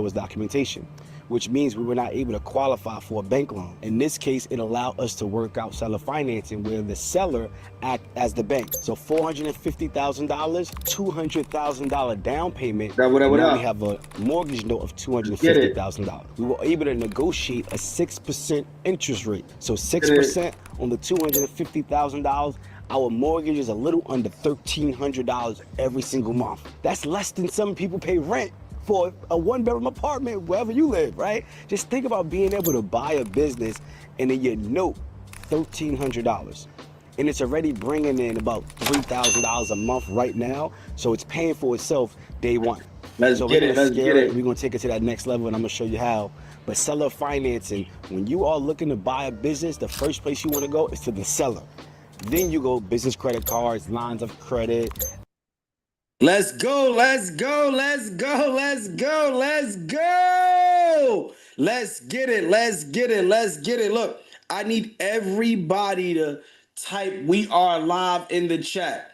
seller's documentation, which means we were not able to qualify for a bank loan. In this case, it allowed us to work out seller financing where the seller act as the bank. So $450,000, $200,000 down payment, and now we have a mortgage note of $250,000. We were able to negotiate a 6% interest rate. So 6% on the $250,000. Our mortgage is a little under $1,300 every single month. That's less than some people pay rent for a one-bedroom apartment wherever you live, right? Just think about being able to buy a business and then your note $1,300. And it's already bringing in about $3,000 a month right now. So it's paying for itself day one. Let's get it. We're gonna take it to that next level and I'm gonna show you how. But seller financing, when you are looking to buy a business, the first place you wanna go is to the seller. Then you go business credit cards, lines of credit. Let's go. Let's get it. Look, I need everybody to type "we are live" in the chat.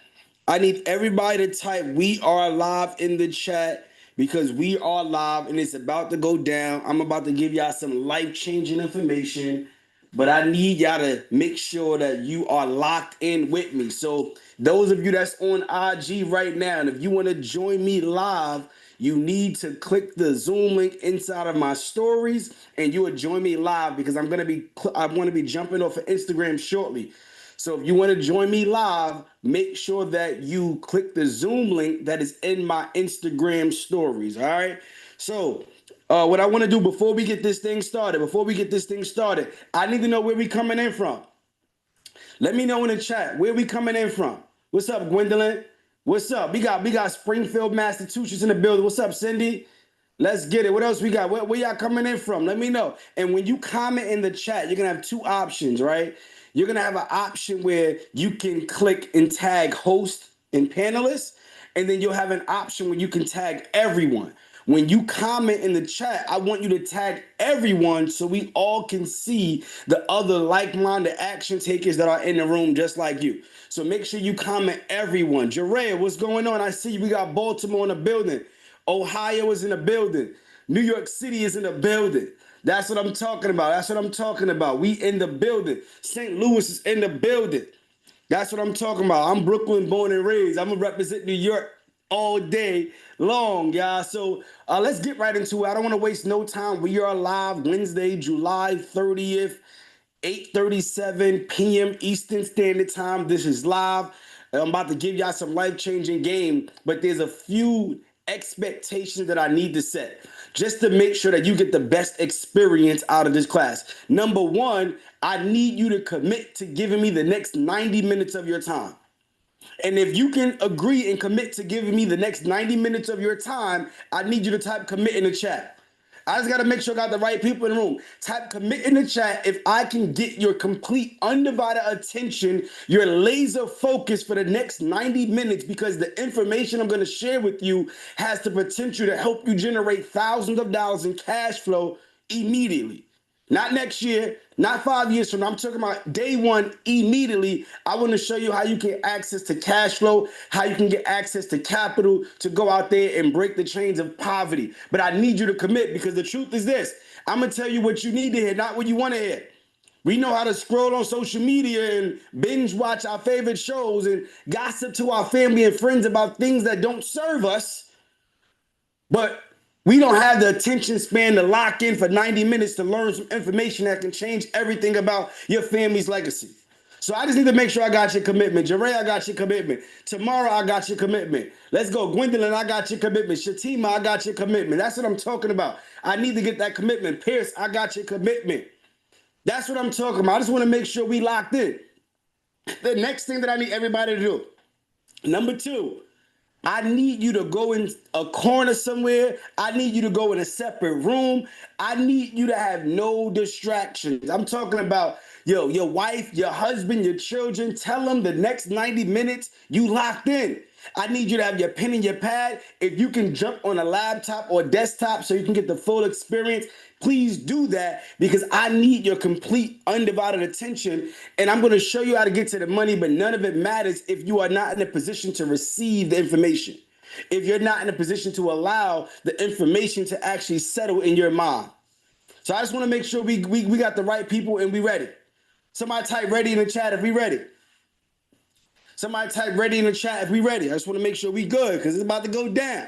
Because we are live and it's about to go down. I'm about to give y'all some life-changing information. But I need y'all to make sure that you are locked in with me. So those of you that's on IG right now, and if you want to join me live, you need to click the Zoom link inside of my stories, and you will join me live because I want to be jumping off of Instagram shortly. So if you want to join me live, make sure that you click the Zoom link that is in my Instagram stories. All right. So what I want to do before we get this thing started, I need to know where we coming in from. Let me know in the chat where we coming in from. What's up, Gwendolyn? What's up? We got Springfield, Massachusetts in the building. What's up, Cindy? Let's get it. What else we got? Where y'all coming in from? Let me know. And when you comment in the chat, you're gonna have two options, right? You're gonna have an option where you can click and tag host and panelists, and then you'll have an option where you can tag everyone. When you comment in the chat, I want you to tag everyone so we all can see the other like-minded action takers that are in the room just like you. So make sure you comment everyone. Jeray, what's going on? I see we got Baltimore in the building. Ohio is in the building. New York City is in the building. That's what I'm talking about. We in the building. St. Louis is in the building. That's what I'm talking about. I'm Brooklyn born and raised. I'm going to represent New York all day long, y'all. So let's get right into it. I don't want to waste no time. We are live Wednesday, July 30th, 8:37 p.m. Eastern Standard Time. This is live. I'm about to give y'all some life-changing game, but there's a few expectations that I need to set just to make sure that you get the best experience out of this class. Number one, I need you to commit to giving me the next 90 minutes of your time. And if you can agree and commit to giving me the next 90 minutes of your time, I need you to type commit in the chat. I just got to make sure I got the right people in the room. Type commit in the chat if I can get your complete undivided attention, your laser focus for the next 90 minutes, because the information I'm going to share with you has the potential to help you generate thousands of dollars in cash flow immediately. Not next year, not 5 years from now. I'm talking about day one, immediately. I want to show you how you can get access to cash flow, how you can get access to capital to go out there and break the chains of poverty. But I need you to commit, because the truth is this. I'm going to tell you what you need to hear, not what you want to hear. We know how to scroll on social media and binge watch our favorite shows and gossip to our family and friends about things that don't serve us. But we don't have the attention span to lock in for 90 minutes to learn some information that can change everything about your family's legacy. So I just need to make sure I got your commitment. Jeray, I got your commitment. Tomorrow, I got your commitment. Let's go. Gwendolyn, I got your commitment. Shatima, I got your commitment. That's what I'm talking about. I need to get that commitment. Pierce, I got your commitment. That's what I'm talking about. I just want to make sure we locked in. The next thing that I need everybody to do, number two, I need you to go in a corner somewhere. I need you to go in a separate room. I need you to have no distractions. I'm talking about your wife, your husband, your children. Tell them the next 90 minutes you locked in. I need you to have your pen and your pad. If you can jump on a laptop or desktop so you can get the full experience, please do that, because I need your complete undivided attention. And I'm going to show you how to get to the money, but none of it matters if you are not in a position to receive the information. if you're not in a position to allow the information to actually settle in your mind. So I just want to make sure we got the right people and we ready. Somebody type ready in the chat if we ready. Somebody type ready in the chat if we ready. I just want to make sure we good because it's about to go down.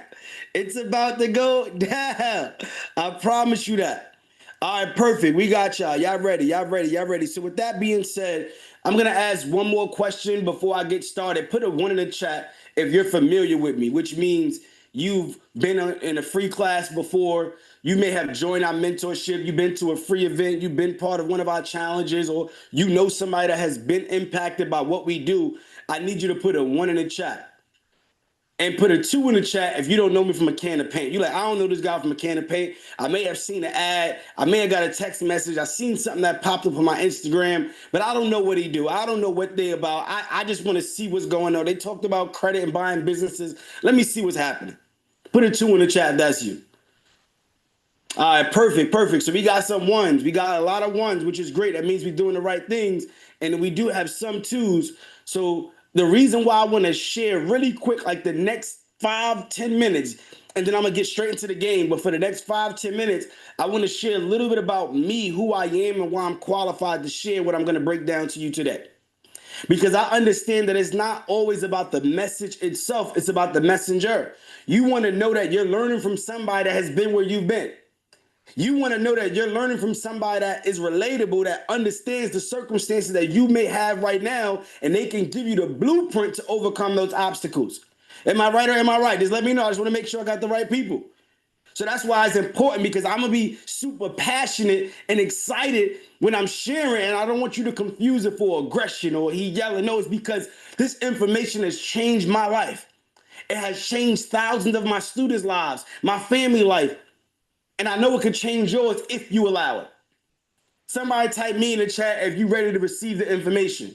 It's about to go down. I promise you that. All right, perfect. We got y'all. Y'all ready. Y'all ready. Y'all ready. So with that being said, I'm going to ask one more question before I get started. Put a one in the chat if you're familiar with me, which means you've been in a free class before. You may have joined our mentorship. You've been to a free event. You've been part of one of our challenges, or you know somebody that has been impacted by what we do. I need you to put a one in the chat. And put a two in the chat if you don't know me from a can of paint. You're like, I don't know this guy from a can of paint. I may have seen an ad. I may have got a text message. I seen something that popped up on my Instagram, but I don't know what he do. I don't know what they about. I just want to see what's going on. They talked about credit and buying businesses. Let me see what's happening. Put a two in the chat. That's you. All right, perfect, perfect. So we got some ones. We got a lot of ones, which is great. That means we're doing the right things. And we do have some twos. So the reason why I want to share really quick, like the next 5-10 minutes, and then I'm going to get straight into the game. But for the next 5-10 minutes, I want to share a little bit about me, who I am, and why I'm qualified to share what I'm going to break down to you today. Because I understand that it's not always about the message itself. It's about the messenger. You want to know that you're learning from somebody that has been where you've been. You want to know that you're learning from somebody that is relatable, that understands the circumstances that you may have right now, and they can give you the blueprint to overcome those obstacles. Am I right or am I right? Just let me know. I just want to make sure I got the right people. So that's why it's important, because I'm going to be super passionate and excited when I'm sharing, and I don't want you to confuse it for aggression or he yelling. No, it's because this information has changed my life. It has changed thousands of my students' lives, my family life. And I know it could change yours if you allow it. Somebody type me in the chat if you're ready to receive the information.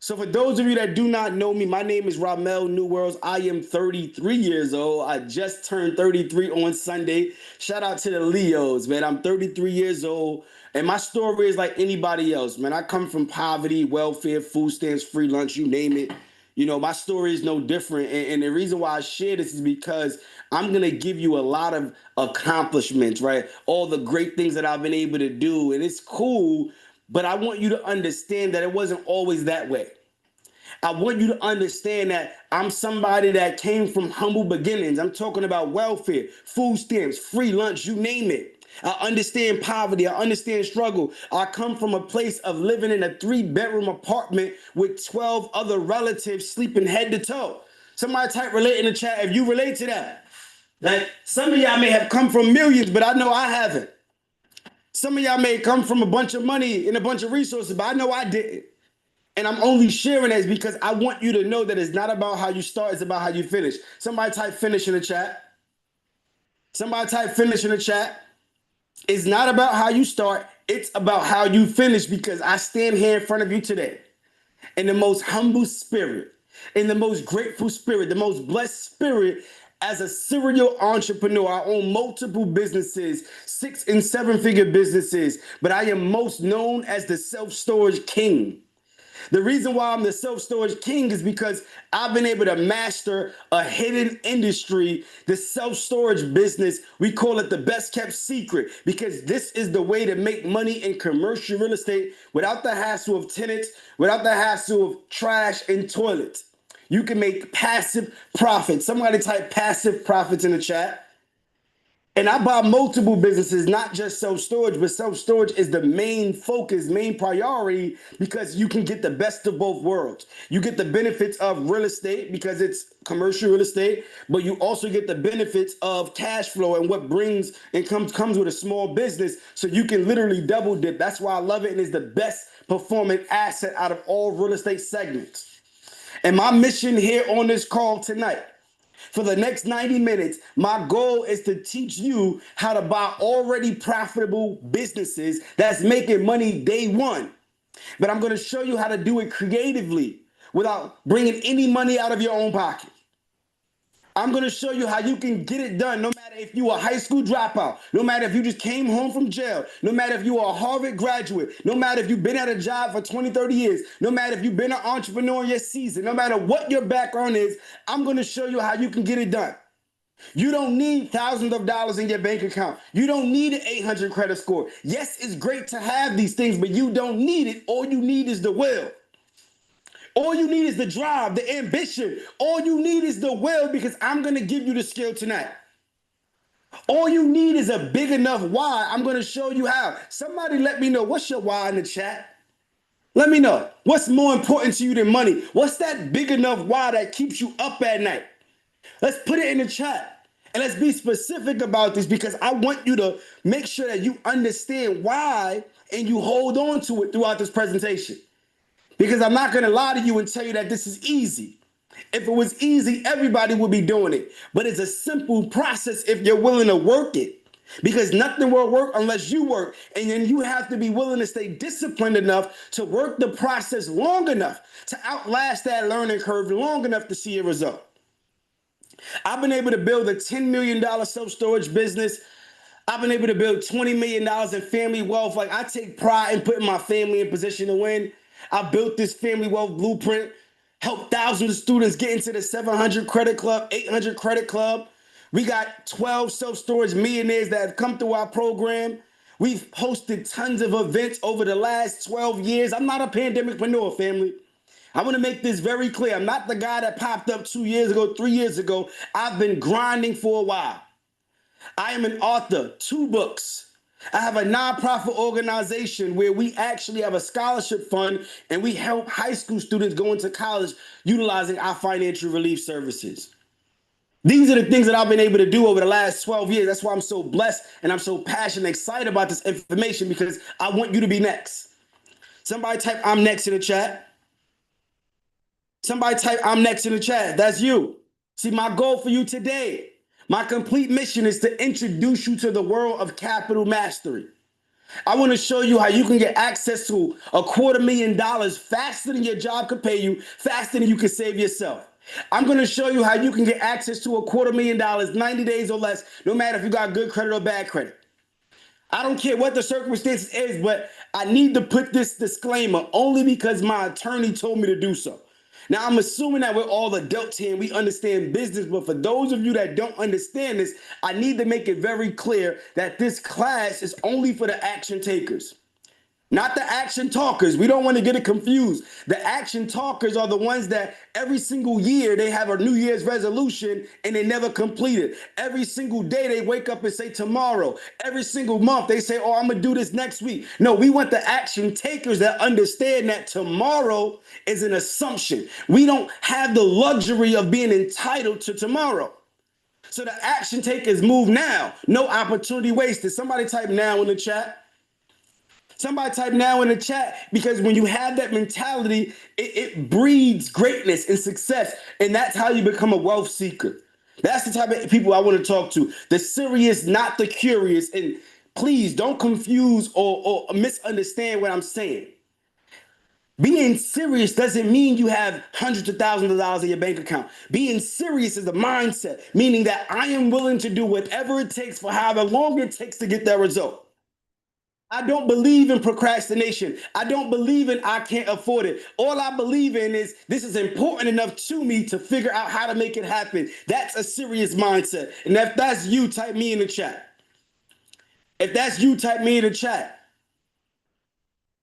So for those of you that do not know me, my name is Ramel New Worlds. I am 33 years old. I just turned 33 on Sunday. Shout out to the Leos, man. I'm 33 years old. And my story is like anybody else, man. I come from poverty, welfare, food stamps, free lunch, you name it. You know, my story is no different. And the reason why I share this is because I'm going to give you a lot of accomplishments, right? All the great things that I've been able to do. And it's cool, but I want you to understand that it wasn't always that way. I want you to understand that I'm somebody that came from humble beginnings. I'm talking about welfare, food stamps, free lunch, you name it. I understand poverty. I understand struggle. I come from a place of living in a 3-bedroom apartment with 12 other relatives sleeping head to toe. Somebody type relate in the chat if you relate to that. Like, some of y'all may have come from millions, but I know I haven't. Some of y'all may come from a bunch of money and a bunch of resources, but I know I didn't. And I'm only sharing this because I want you to know that it's not about how you start, it's about how you finish. Somebody type finish in the chat. Somebody type finish in the chat. It's not about how you start, it's about how you finish, because I stand here in front of you today in the most humble spirit, in the most grateful spirit, the most blessed spirit as a serial entrepreneur. I own multiple businesses, 6- and 7-figure businesses, but I am most known as the self-storage king. The reason why I'm the self-storage king is because I've been able to master a hidden industry, the self-storage business. We call it the best kept secret, because this is the way to make money in commercial real estate without the hassle of tenants, without the hassle of trash and toilets. You can make passive profits. Somebody type passive profits in the chat. And I buy multiple businesses, not just self-storage, but self-storage is the main focus, main priority, because you can get the best of both worlds. You get the benefits of real estate because it's commercial real estate, but you also get the benefits of cash flow and what brings and comes with a small business. So you can literally double dip. That's why I love it, and it's the best performing asset out of all real estate segments. And my mission here on this call tonight, for the next 90 minutes, my goal is to teach you how to buy already profitable businesses that's making money day one. But I'm going to show you how to do it creatively without bringing any money out of your own pocket. I'm going to show you how you can get it done, no matter if you are a high school dropout, no matter if you just came home from jail, no matter if you are a Harvard graduate, no matter if you've been at a job for 20, 30 years, no matter if you've been an entrepreneur in your season, no matter what your background is, I'm going to show you how you can get it done. You don't need thousands of dollars in your bank account. You don't need an 800 credit score. Yes, it's great to have these things, but you don't need it. All you need is the will. All you need is the drive, the ambition. All you need is the will, because I'm going to give you the skill tonight. All you need is a big enough why. I'm going to show you how. Somebody let me know, what's your why in the chat? Let me know. What's more important to you than money? What's that big enough why that keeps you up at night? Let's put it in the chat. And let's be specific about this, because I want you to make sure that you understand why and you hold on to it throughout this presentation. Because I'm not going to lie to you and tell you that this is easy. If it was easy, everybody would be doing it. But it's a simple process if you're willing to work it. Because nothing will work unless you work. And then you have to be willing to stay disciplined enough to work the process long enough to outlast that learning curve long enough to see a result. I've been able to build a $10 million self-storage business. I've been able to build $20 million in family wealth. Like, I take pride in putting my family in position to win. I built this family wealth blueprint, helped thousands of students get into the 700 credit club, 800 credit club. We got 12 self-storage millionaires that have come through our program. We've hosted tons of events over the last 12 years. I'm not a pandemicpreneur, family. I want to make this very clear. I'm not the guy that popped up 2 years ago, 3 years ago. I've been grinding for a while. I am an author, 2 books. I have a nonprofit organization where we actually have a scholarship fund, and we help high school students go into college utilizing our financial relief services. These are the things that I've been able to do over the last 12 years. That's why I'm so blessed and I'm so passionate, excited about this information, because I want you to be next. Somebody type "I'm next" in the chat. Somebody type "I'm next" in the chat. That's you. See, my goal for you today, my complete mission, is to introduce you to the world of capital mastery. I want to show you how you can get access to $250,000 faster than your job could pay you, faster than you can save yourself. I'm going to show you how you can get access to $250,000 90 days or less, no matter if you got good credit or bad credit. I don't care what the circumstances is, but I need to put this disclaimer only because my attorney told me to do so. Now, I'm assuming that we're all adults here and we understand business, but for those of you that don't understand this, I need to make it very clear that this class is only for the action takers, not the action talkers. We don't want to get it confused. The action talkers are the ones that every single year they have a New Year's resolution and they never complete it. Every single day they wake up and say tomorrow. Every single month they say, oh, I'm going to do this next week. No, we want the action takers that understand that tomorrow is an assumption. We don't have the luxury of being entitled to tomorrow. So the action takers move now. No opportunity wasted. Somebody type "now" in the chat. Somebody type "now" in the chat, because when you have that mentality, it breeds greatness and success. And that's how you become a wealth seeker. That's the type of people I want to talk to. The serious, not the curious. And please don't confuse or misunderstand what I'm saying. Being serious doesn't mean you have hundreds of thousands of dollars in your bank account. Being serious is a mindset, meaning that I am willing to do whatever it takes for however long it takes to get that result. I don't believe in procrastination. I don't believe in I can't afford it. All I believe in is this is important enough to me to figure out how to make it happen. That's a serious mindset. And if that's you, type me in the chat. If that's you, type me in the chat.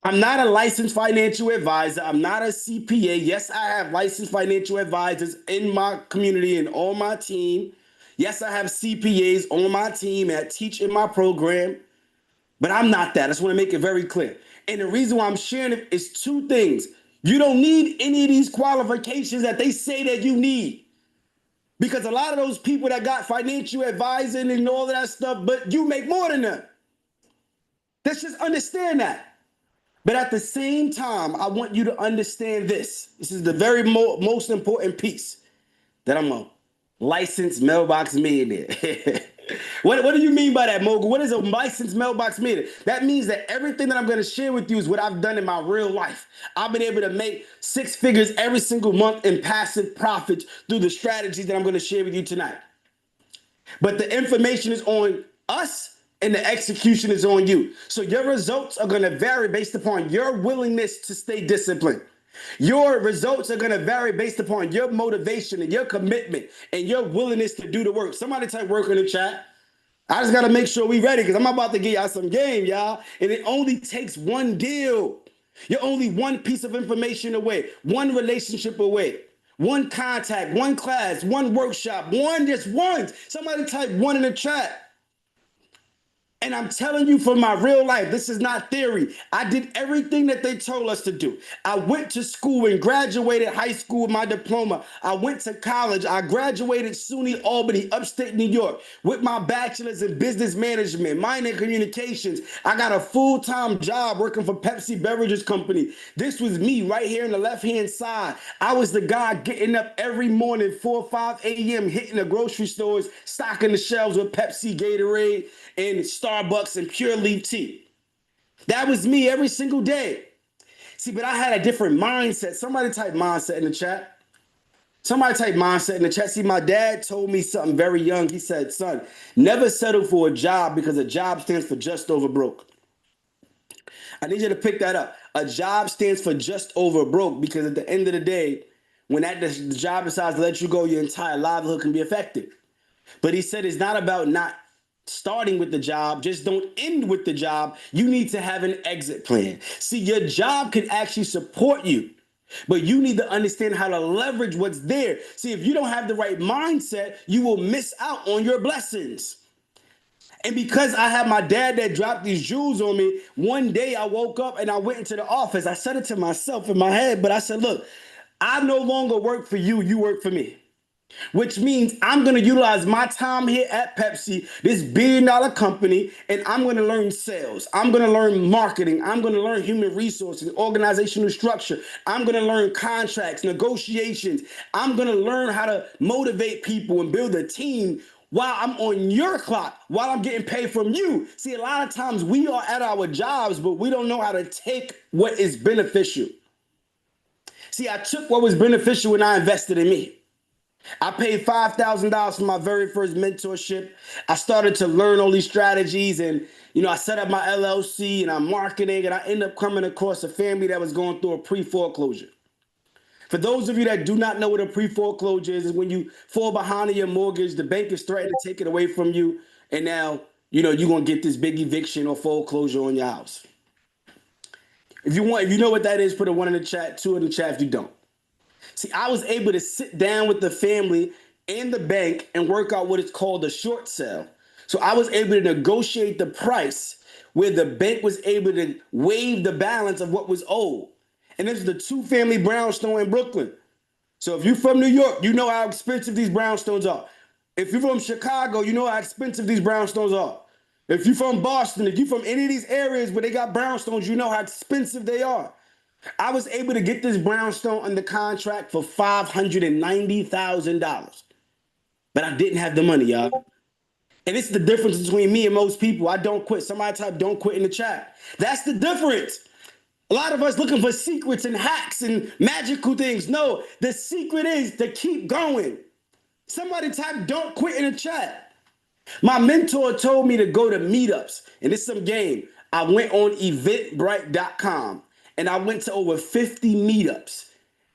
I'm not a licensed financial advisor. I'm not a CPA. Yes, I have licensed financial advisors in my community and on my team. Yes, I have CPAs on my team that teach in my program. But I'm not that. I just want to make it very clear. And the reason why I'm sharing it is 2 things. You don't need any of these qualifications that they say that you need. Because a lot of those people that got financial advising and all of that stuff, but you make more than them. Let's just understand that. But at the same time, I want you to understand this. This is the very most important piece, that I'm a licensed mailbox millionaire. What do you mean by that, Mogul? What is a licensed mailbox meter? That means that everything that I'm going to share with you is what I've done in my real life. I've been able to make 6 figures every single month in passive profits through the strategies that I'm going to share with you tonight. But the information is on us and the execution is on you. So your results are going to vary based upon your willingness to stay disciplined. Your results are going to vary based upon your motivation and your commitment and your willingness to do the work. Somebody type work in the chat. I just got to make sure we ready because I'm about to get y'all some game, y'all. And it only takes one deal. You're only one piece of information away, one relationship away, one contact, one class, one workshop, just one. Somebody type one in the chat. And I'm telling you from my real life, this is not theory. I did everything that they told us to do. I went to school and graduated high school with my diploma. I went to college. I graduated SUNY Albany, upstate New York, with my bachelor's in business management, minor in communications. I got a full-time job working for Pepsi Beverages Company. This was me right here in the left-hand side. I was the guy getting up every morning, 4 or 5 a.m., hitting the grocery stores, stocking the shelves with Pepsi, Gatorade, and Starbucks and Pure Leaf tea. That was me every single day. See, but I had a different mindset. Somebody type mindset in the chat. Somebody type mindset in the chat. See, my dad told me something very young. He said, son, never settle for a job because a job stands for just over broke. I need you to pick that up. A job stands for just over broke because at the end of the day, when the job decides to let you go, your entire livelihood can be affected. But he said it's not about not starting with the job, just don't end with the job. You need to have an exit plan. See, your job can actually support you, but you need to understand how to leverage what's there. See, if you don't have the right mindset, you will miss out on your blessings. And because I had my dad that dropped these jewels on me, one day I woke up and I went into the office. I said it to myself in my head, but I said, look, I no longer work for you, you work for me. Which means I'm going to utilize my time here at Pepsi, this billion-dollar company, and I'm going to learn sales. I'm going to learn marketing. I'm going to learn human resources, organizational structure. I'm going to learn contracts, negotiations. I'm going to learn how to motivate people and build a team while I'm on your clock, while I'm getting paid from you. See, a lot of times we are at our jobs, but we don't know how to take what is beneficial. See, I took what was beneficial and I invested in me. I paid $5,000 for my very first mentorship. I started to learn all these strategies and, I set up my LLC and I'm marketing and I ended up coming across a family that was going through a pre-foreclosure. For those of you that do not know what a pre-foreclosure is when you fall behind on your mortgage, the bank is threatening to take it away from you. And now, you're going to get this big eviction or foreclosure on your house. If you know what that is, put a 1 in the chat, 2 in the chat if you don't. See, I was able to sit down with the family and the bank and work out what is called a short sale. So I was able to negotiate the price where the bank was able to waive the balance of what was owed. And this is the 2-family brownstone in Brooklyn. So if you're from New York, you know how expensive these brownstones are. If you're from Chicago, you know how expensive these brownstones are. If you're from Boston, if you're from any of these areas where they got brownstones, you know how expensive they are. I was able to get this brownstone under contract for $590,000. But I didn't have the money, y'all. And it's the difference between me and most people. I don't quit. Somebody type don't quit in the chat. That's the difference. A lot of us looking for secrets and hacks and magical things. No, the secret is to keep going. Somebody type don't quit in the chat. My mentor told me to go to meetups. And it's some game. I went on eventbrite.com. And I went to over 50 meetups,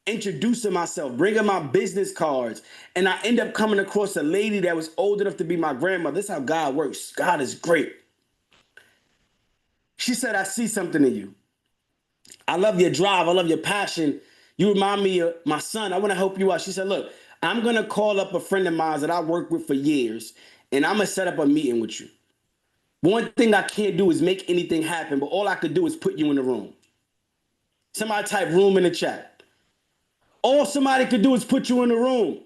introducing myself, bringing my business cards. And I ended up coming across a lady that was old enough to be my grandmother. This is how God works. God is great. She said, I see something in you. I love your drive. I love your passion. You remind me of my son. I want to help you out. She said, look, I'm going to call up a friend of mine that I worked with for years, and I'm going to set up a meeting with you. One thing I can't do is make anything happen, but all I could do is put you in the room. Somebody type room in the chat. All somebody could do is put you in the room.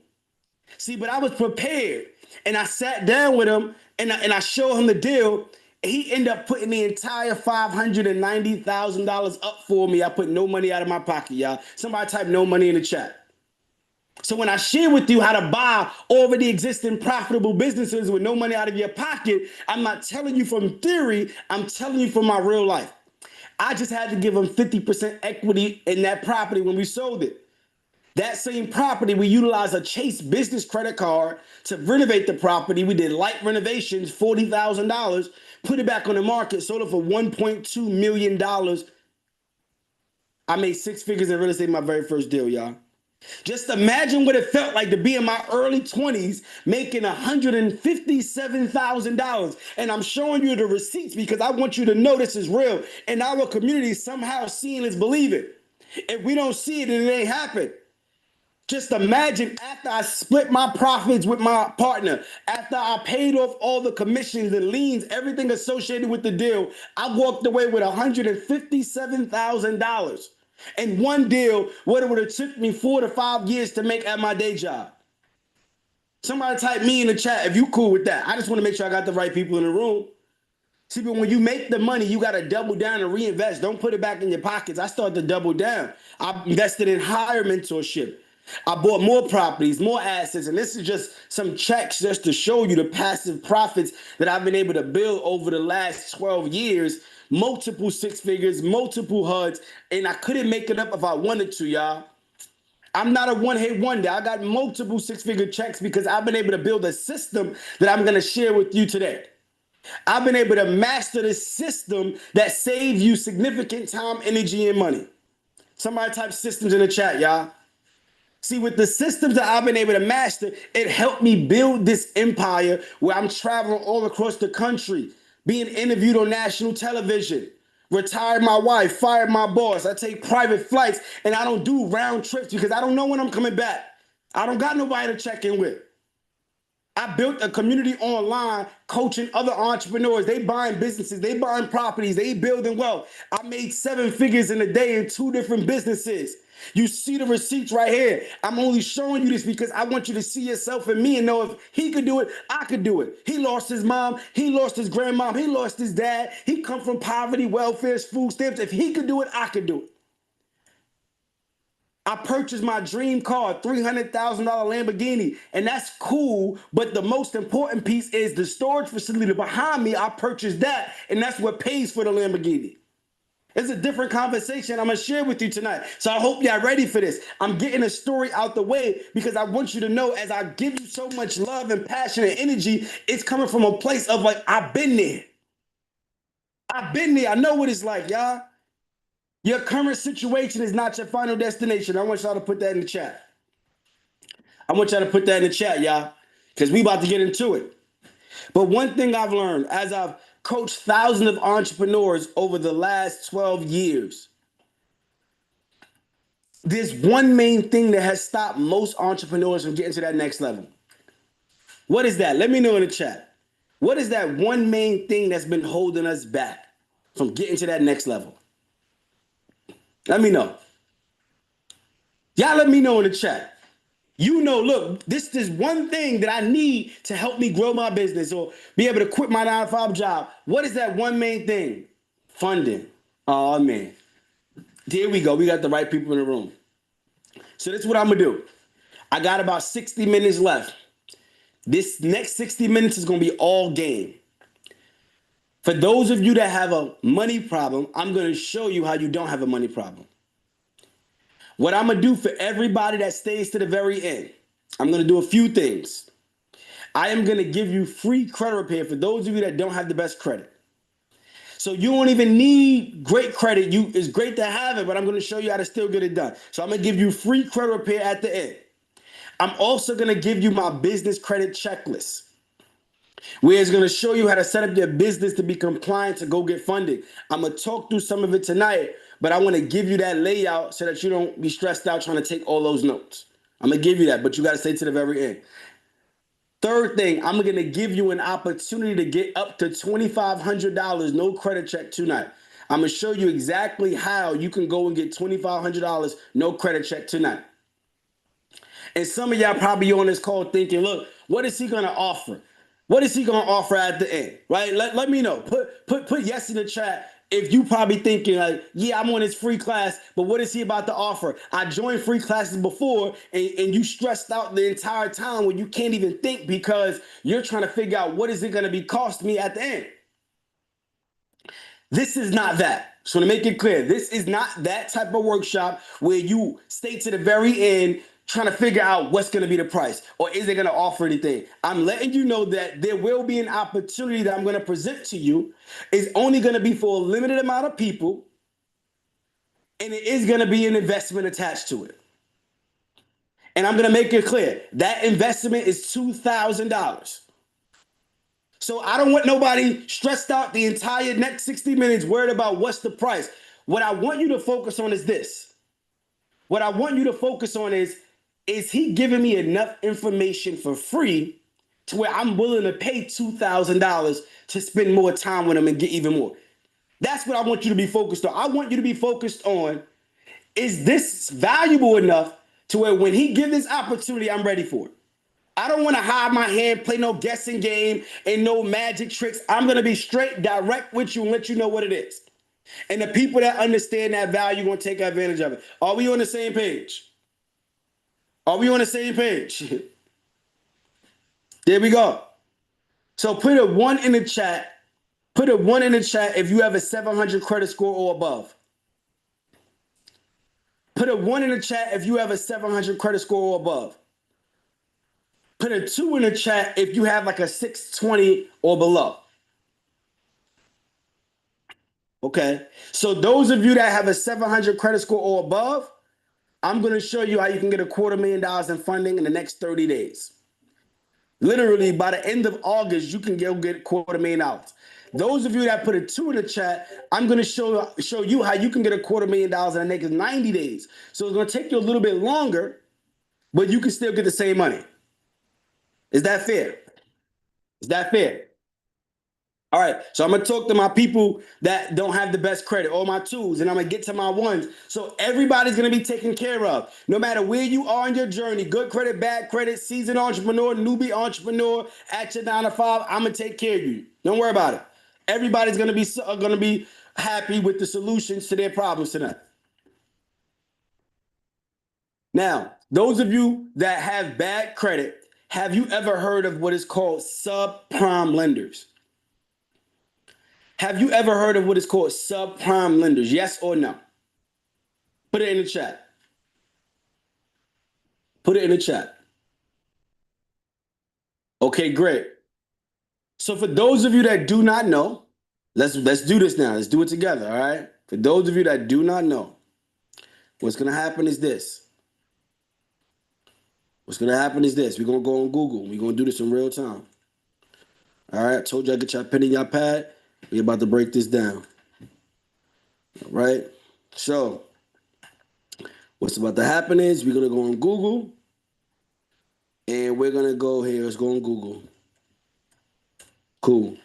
See, but I was prepared. And I sat down with him and I showed him the deal. And he ended up putting the entire $590,000 up for me. I put no money out of my pocket, y'all. Somebody type no money in the chat. So when I share with you how to buy already existing profitable businesses with no money out of your pocket, I'm not telling you from theory, I'm telling you from my real life. I just had to give them 50% equity in that property when we sold it. That same property, we utilized a Chase business credit card to renovate the property. We did light renovations, $40,000, put it back on the market, sold it for $1.2 million. I made six figures in real estate in my very first deal, y'all. Just imagine what it felt like to be in my early 20s making $157,000. And I'm showing you the receipts because I want you to know this is real. In our community, somehow seeing is believing. If we don't see it, then it ain't happened. Just imagine after I split my profits with my partner, after I paid off all the commissions and liens, everything associated with the deal, I walked away with $157,000. And one deal, what it would have took me 4 to 5 years to make at my day job. Somebody type me in the chat if you cool with that. I just want to make sure I got the right people in the room. See, but when you make the money, you got to double down and reinvest. Don't put it back in your pockets. I started to double down. I invested in higher mentorship. I bought more properties, more assets, and this is just some checks just to show you the passive profits that I've been able to build over the last 12 years. Multiple six figures, multiple HUDs, and I couldn't make it up if I wanted to, y'all. I'm not a one-hit wonder. I got multiple six-figure checks because I've been able to build a system that I'm going to share with you today. I've been able to master this system that saves you significant time, energy, and money. Somebody type systems in the chat, y'all. See, with the systems that I've been able to master, it helped me build this empire where I'm traveling all across the country, being interviewed on national television, retired my wife, fired my boss. I take private flights and I don't do round trips because I don't know when I'm coming back. I don't got nobody to check in with. I built a community online coaching other entrepreneurs. They buying businesses, they buying properties, they building wealth. I made 7 figures in a day in 2 different businesses. You see the receipts right here. I'm only showing you this because I want you to see yourself in me and know if he could do it, I could do it. He lost his mom, he lost his grandmom, he lost his dad. He come from poverty, welfare, food stamps. If he could do it, I could do it. I purchased my dream car, $300,000 Lamborghini, and that's cool. But the most important piece is the storage facility behind me. I purchased that, and that's what pays for the Lamborghini. It's a different conversation I'm going to share with you tonight. So I hope y'all ready for this. I'm getting a story out the way because I want you to know as I give you so much love and passion and energy, it's coming from a place of like, I've been there. I've been there. I know what it's like, y'all. Your current situation is not your final destination. I want y'all to put that in the chat. I want y'all to put that in the chat, y'all, because we about to get into it. But one thing I've learned as I've coached thousands of entrepreneurs over the last 12 years, there's one main thing that has stopped most entrepreneurs from getting to that next level. What is that? Let me know in the chat. What is that one main thing that's been holding us back from getting to that next level? Let me know. Y'all let me know in the chat. You know, look, this is one thing that I need to help me grow my business or be able to quit my 9-to-5 job. What is that one main thing? Funding. Oh, man. There we go. We got the right people in the room. So this is what I'm going to do. I got about 60 minutes left. This next 60 minutes is going to be all game. For those of you that have a money problem, I'm going to show you how you don't have a money problem. What I'm going to do for everybody that stays to the very end, I'm going to do a few things. I am going to give you free credit repair for those of you that don't have the best credit. So you don't even need great credit. It's great to have it, but I'm going to show you how to still get it done. So I'm going to give you free credit repair at the end. I'm also going to give you my business credit checklist, where it's going to show you how to set up your business to be compliant to go get funded. I'm going to talk through some of it tonight, but I want to give you that layout so that you don't be stressed out trying to take all those notes. I'm going to give you that, but you got to stay to the very end. Third thing, I'm going to give you an opportunity to get up to $2,500, no credit check tonight. I'm going to show you exactly how you can go and get $2,500, no credit check tonight. And some of y'all probably on this call thinking, look, what is he going to offer? What is he going to offer at the end, right? Let me know. Put yes in the chat if you probably thinking like, yeah, I'm on this free class, but what is he about to offer? I joined free classes before, and you stressed out the entire time when you can't even think because you're trying to figure out what is it going to be cost me at the end. This is not that. So to make it clear, this is not that type of workshop where you stay to the very end trying to figure out what's going to be the price or is it going to offer anything. I'm letting you know that there will be an opportunity that I'm going to present to you. It's only going to be for a limited amount of people, and it is going to be an investment attached to it. And I'm going to make it clear that investment is $2,000. So I don't want nobody stressed out the entire next 60 minutes worried about what's the price. What I want you to focus on is this. What I want you to focus on is he giving me enough information for free to where I'm willing to pay $2,000 to spend more time with him and get even more? That's what I want you to be focused on. I want you to be focused on, is this valuable enough to where when he gives this opportunity, I'm ready for it? I don't want to hide my hand, play no guessing game and no magic tricks. I'm going to be straight direct with you and let you know what it is. And the people that understand that value are going to take advantage of it. Are we on the same page? Are we on the same page? There we go. So put a 1 in the chat. Put a 1 in the chat if you have a 700 credit score or above. Put a 1 in the chat if you have a 700 credit score or above. Put a 2 in the chat if you have like a 620 or below. Okay. So those of you that have a 700 credit score or above, I'm going to show you how you can get $250,000 in funding in the next 30 days. Literally, by the end of August, you can go get $250,000. Those of you that put a 2 in the chat, I'm going to show you how you can get $250,000 in the next 90 days. So it's going to take you a little bit longer, but you can still get the same money. Is that fair? Is that fair? All right, so I'm gonna talk to my people that don't have the best credit, or my twos, and I'm gonna get to my ones. So everybody's gonna be taken care of, no matter where you are in your journey. Good credit, bad credit, seasoned entrepreneur, newbie entrepreneur, at your 9 to 5. I'm gonna take care of you. Don't worry about it. Everybody's gonna be happy with the solutions to their problems tonight. Now, those of you that have bad credit, have you ever heard of what is called subprime lenders? Have you ever heard of what is called subprime lenders? Yes or no? Put it in the chat. Put it in the chat. Okay, great. So for those of you that do not know, let's do this now. Let's do it together, all right? For those of you that do not know, what's going to happen is this. What's going to happen is this. We're going to go on Google. We're going to do this in real time. All right, I told you I get your pen and your pad. We're about to break this down. All right, so what's about to happen is we're going to go on Google, and we're going to go here. Let's go on Google. Cool.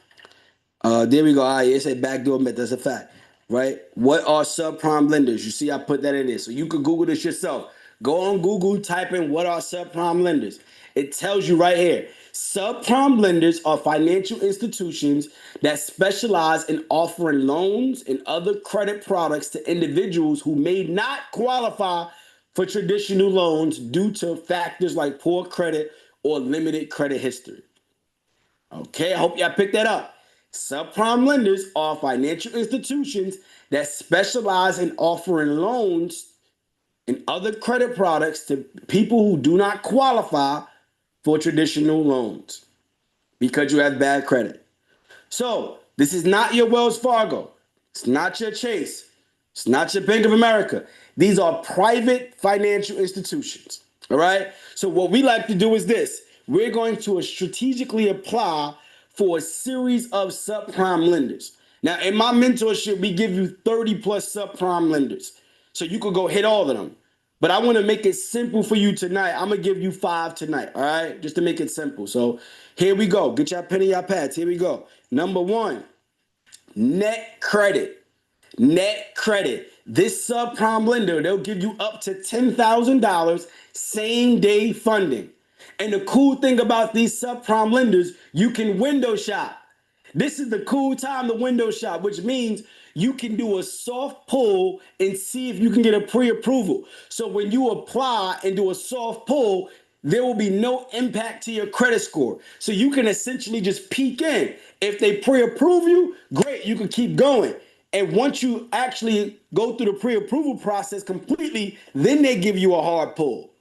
There we go. All right, it's a backdoor method. That's a fact, right? What are subprime lenders? You see, I put that in there. So you could Google this yourself. Go on Google, type in what are subprime lenders. It tells you right here. Subprime lenders are financial institutions that specialize in offering loans and other credit products to individuals who may not qualify for traditional loans due to factors like poor credit or limited credit history. Okay, I hope y'all picked that up. Subprime lenders are financial institutions that specialize in offering loans and other credit products to people who do not qualify for traditional loans because you have bad credit. So this is not your Wells Fargo. It's not your Chase. It's not your Bank of America. These are private financial institutions. All right. So what we like to do is this. We're going to strategically apply for a series of subprime lenders. Now, in my mentorship, we give you 30 plus subprime lenders. So you could go hit all of them. But I want to make it simple for you tonight. I'm going to give you 5 tonight, all right? Just to make it simple. So here we go. Get your pen and your pads. Here we go. Number 1, net credit. Net credit. This subprime lender, they'll give you up to $10,000 same-day funding. And the cool thing about these subprime lenders, you can window shop. This is the cool time to window shop, which means you can do a soft pull and see if you can get a pre-approval. So when you apply and do a soft pull, there will be no impact to your credit score. So you can essentially just peek in. If they pre-approve you, great, you can keep going. And once you actually go through the pre-approval process completely, then they give you a hard pull.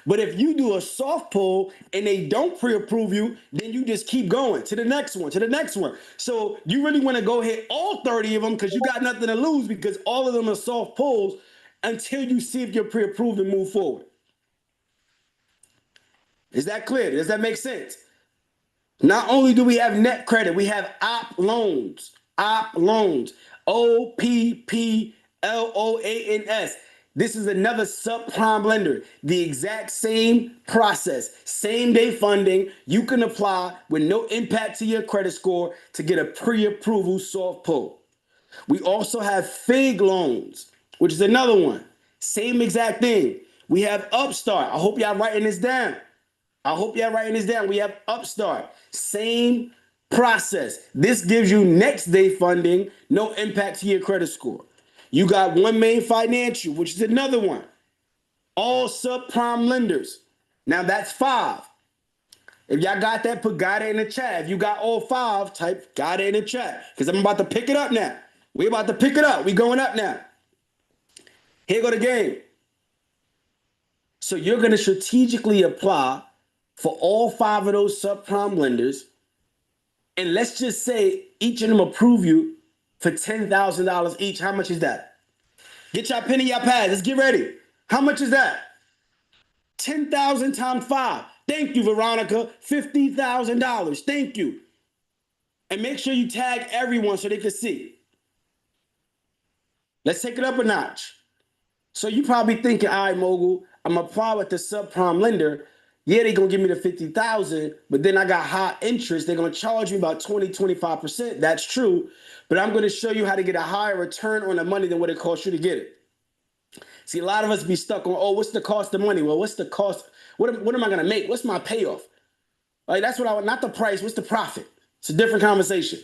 But if you do a soft pull and they don't pre-approve you, then you just keep going to the next one, to the next one. So you really want to go hit all 30 of them because you got nothing to lose because all of them are soft pulls until you see if you're pre-approved and move forward. Is that clear? Does that make sense? Not only do we have net credit, we have op loans. Op loans. OPPLOANS. This is another subprime lender. The exact same process, same day funding. You can apply with no impact to your credit score to get a pre-approval soft pull. We also have FIG loans, which is another one. Same exact thing. We have Upstart. I hope y'all writing this down. We have Upstart. Same process. This gives you next day funding, no impact to your credit score. You got One Main Financial, which is another one. All subprime lenders. Now that's 5. If y'all got that, put got it in the chat. If you got all 5, type got it in the chat. Because I'm about to pick it up now. We're about to pick it up. We're going up now. Here go the game. So you're going to strategically apply for all 5 of those subprime lenders. And let's just say each of them approve you for $10,000 each. How much is that? Get your pen and your pad. Let's get ready. How much is that? 10,000 times 5. Thank you, Veronica. $50,000. Thank you. And make sure you tag everyone so they can see. Let's take it up a notch. So you probably thinking, all right, Mogul, I'm going to apply with the subprime lender. Yeah, they're going to give me the $50,000, but then I got high interest. They're going to charge me about 20-25%. That's true. But I'm going to show you how to get a higher return on the money than what it costs you to get it. See, a lot of us be stuck on, oh, what's the cost of money? Well, what's the cost? What am I going to make? What's my payoff? Like, that's what I want, not the price. What's the profit? It's a different conversation.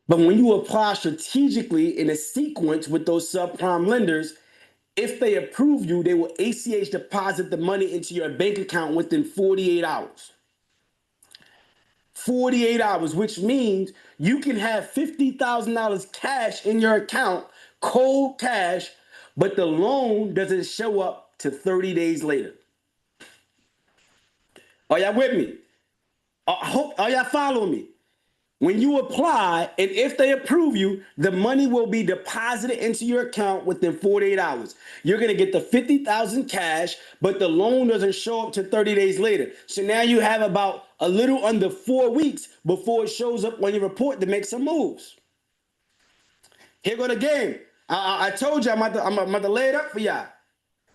But when you apply strategically in a sequence with those subprime lenders, if they approve you, they will ACH deposit the money into your bank account within 48 hours. 48 hours, which means you can have $50,000 cash in your account, cold cash, but the loan doesn't show up to 30 days later. Are y'all with me? Are y'all following me? When you apply, and if they approve you, the money will be deposited into your account within 48 hours. You're going to get the $50,000 cash, but the loan doesn't show up to 30 days later. So now you have about a little under 4 weeks before it shows up on your report to make some moves. Here go the game. I told you I'm about to lay it up for y'all.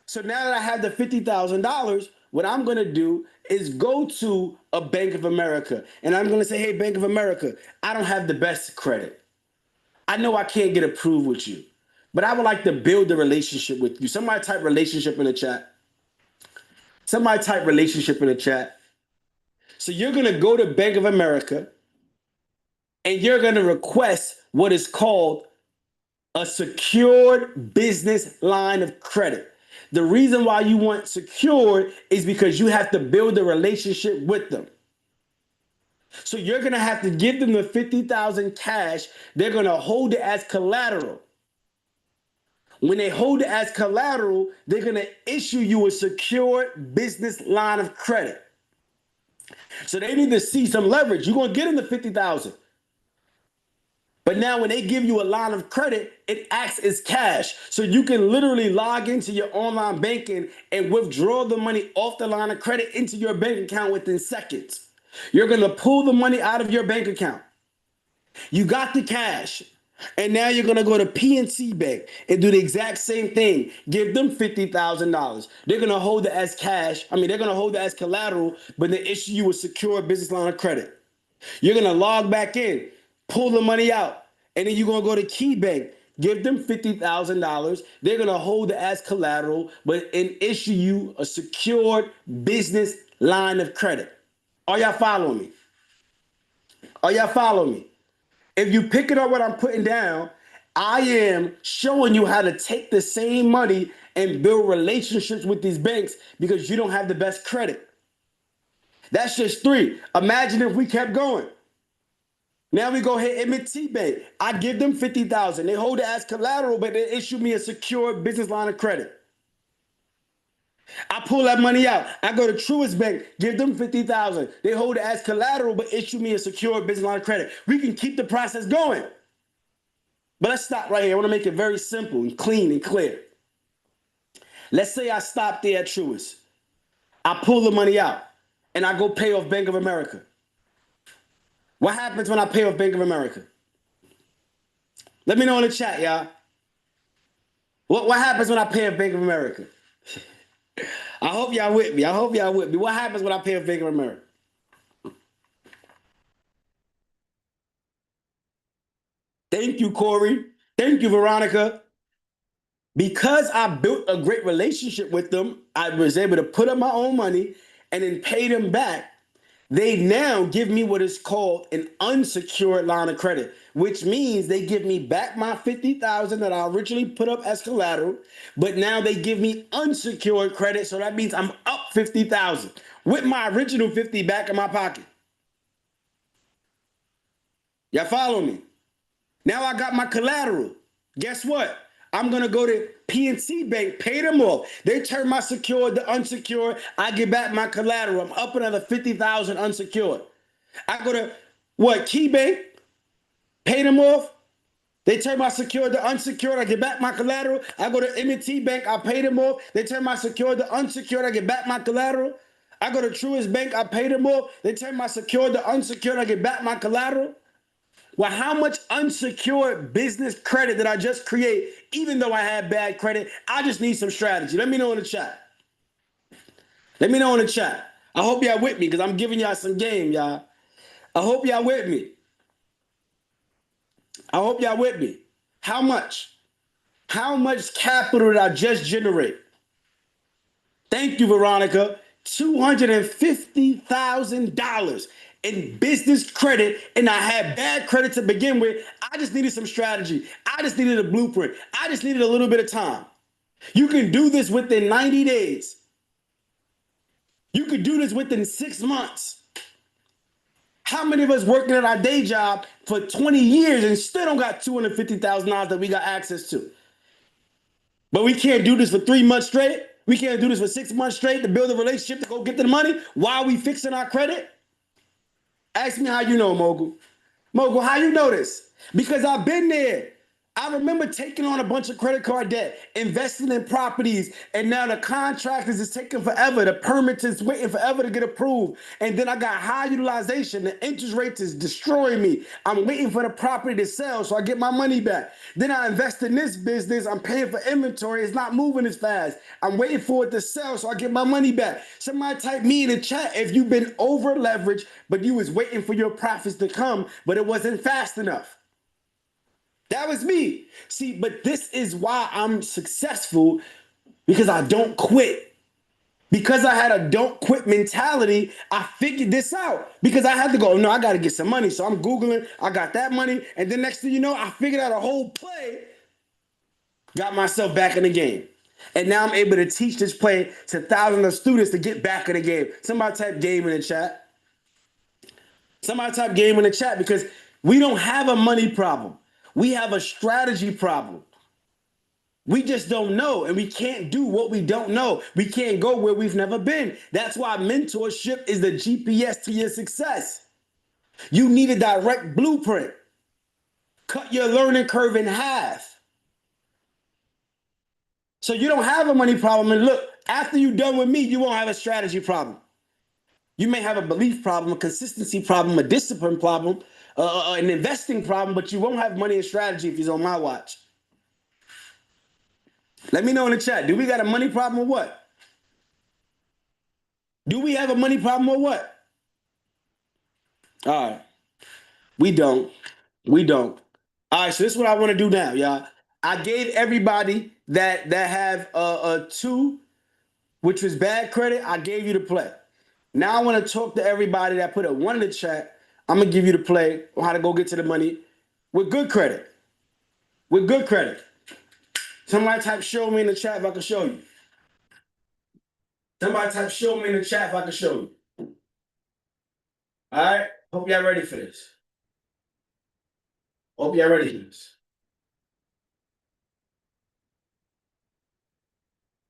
So now that I have the $50,000, what I'm going to do is go to a Bank of America. And I'm going to say, hey, Bank of America, I don't have the best credit. I know I can't get approved with you, but I would like to build a relationship with you. Somebody type relationship in the chat. Somebody type relationship in the chat. So you're going to go to Bank of America and you're going to request what is called a secured business line of credit. The reason why you want secured is because you have to build a relationship with them. So you're going to have to give them the $50,000 cash. They're going to hold it as collateral. When they hold it as collateral, they're going to issue you a secured business line of credit. So they need to see some leverage. You're going to get them the $50,000. But now when they give you a line of credit, it acts as cash. So you can literally log into your online banking and withdraw the money off the line of credit into your bank account within seconds. You're going to pull the money out of your bank account. You got the cash. And now you're going to go to PNC Bank and do the exact same thing. Give them $50,000. They're going to hold it as cash. They're going to hold it as collateral, but they issue you a secure business line of credit. You're going to log back in, pull the money out, and then you're going to go to KeyBank, give them $50,000. They're going to hold it as collateral, but and issue you a secured business line of credit. Are y'all following me? Are y'all follow me? If you pick it up what I'm putting down, I am showing you how to take the same money and build relationships with these banks because you don't have the best credit. That's just 3. Imagine if we kept going. Now we go hit M&T Bank. I give them $50,000. They hold it as collateral, but they issue me a secure business line of credit. I pull that money out. I go to Truist Bank, give them $50,000. They hold it as collateral, but issue me a secure business line of credit. We can keep the process going. But let's stop right here. I want to make it very simple and clean and clear. Let's say I stop there at Truist. I pull the money out and I go pay off Bank of America. What happens when I pay off Bank of America? Let me know in the chat, y'all. What happens when I pay off Bank of America? I hope y'all with me. I hope y'all with me. What happens when I pay off Bank of America? Thank you, Corey. Thank you, Veronica. Because I built a great relationship with them, I was able to put up my own money and then pay them back. They now give me what is called an unsecured line of credit, which means they give me back my $50,000 that I originally put up as collateral, but now they give me unsecured credit, so that means I'm up $50,000 with my original 50 back in my pocket. Y'all follow me? Now I got my collateral. Guess what? I'm gonna go to PNC Bank, pay them off. They turn my secured to unsecured. I get back my collateral. I'm up another $50,000 unsecured. I go to what? Key Bank, pay them off. They turn my secured to unsecured. I get back my collateral. I go to M&T Bank. I pay them off. They turn my secured to unsecured. I get back my collateral. I go to Truist Bank. I pay them off. They turn my secured to unsecured. I get back my collateral. Well, how much unsecured business credit did I just create, even though I had bad credit? I just need some strategy. Let me know in the chat. Let me know in the chat. I hope y'all with me because I'm giving y'all some game, y'all. I hope y'all with me. I hope y'all with me. How much? How much capital did I just generate? Thank you, Veronica. $250,000 in business credit, and I had bad credit to begin with. I just needed some strategy. I just needed a blueprint. I just needed a little bit of time. You can do this within 90 days. You could do this within 6 months. How many of us working at our day job for 20 years and still don't got $250,000 that we got access to? But we can't do this for 3 months straight. We can't do this for 6 months straight to build a relationship to go get the money while we fixing our credit. Ask me how you know, Mogul. Mogul, how you know this? Because I've been there. I remember taking on a bunch of credit card debt, investing in properties, and now the contractors is taking forever. The permits is waiting forever to get approved. And then I got high utilization. The interest rates is destroying me. I'm waiting for the property to sell so I get my money back. Then I invest in this business. I'm paying for inventory. It's not moving as fast. I'm waiting for it to sell so I get my money back. Somebody type me in the chat if you've been over leveraged, but you was waiting for your profits to come, but it wasn't fast enough. That was me. See, but this is why I'm successful, because I don't quit. Because I had a don't quit mentality, I figured this out. Because I had to go, no, I got to get some money. So I'm Googling, I got that money. And then next thing you know, I figured out a whole play, got myself back in the game. And now I'm able to teach this play to thousands of students to get back in the game. Somebody type game in the chat. Somebody type game in the chat, because we don't have a money problem. We have a strategy problem. We just don't know, and we can't do what we don't know. We can't go where we've never been. That's why mentorship is the GPS to your success. You need a direct blueprint. Cut your learning curve in half. So you don't have a money problem. And look, after you're done with me, you won't have a strategy problem. You may have a belief problem, a consistency problem, a discipline problem, an investing problem, but you won't have money and strategy if it's on my watch. Let me know in the chat. Do we got a money problem or what? Do we have a money problem or what? All right. We don't. We don't. All right, so this is what I want to do now, y'all. I gave everybody that have a 2, which was bad credit, I gave you the play. Now I want to talk to everybody that put a 1 in the chat. I'm gonna give you the play on how to go get to the money with good credit. With good credit. Somebody type show me in the chat if I can show you. Somebody type show me in the chat if I can show you. All right. Hope y'all ready for this. Hope y'all ready for this.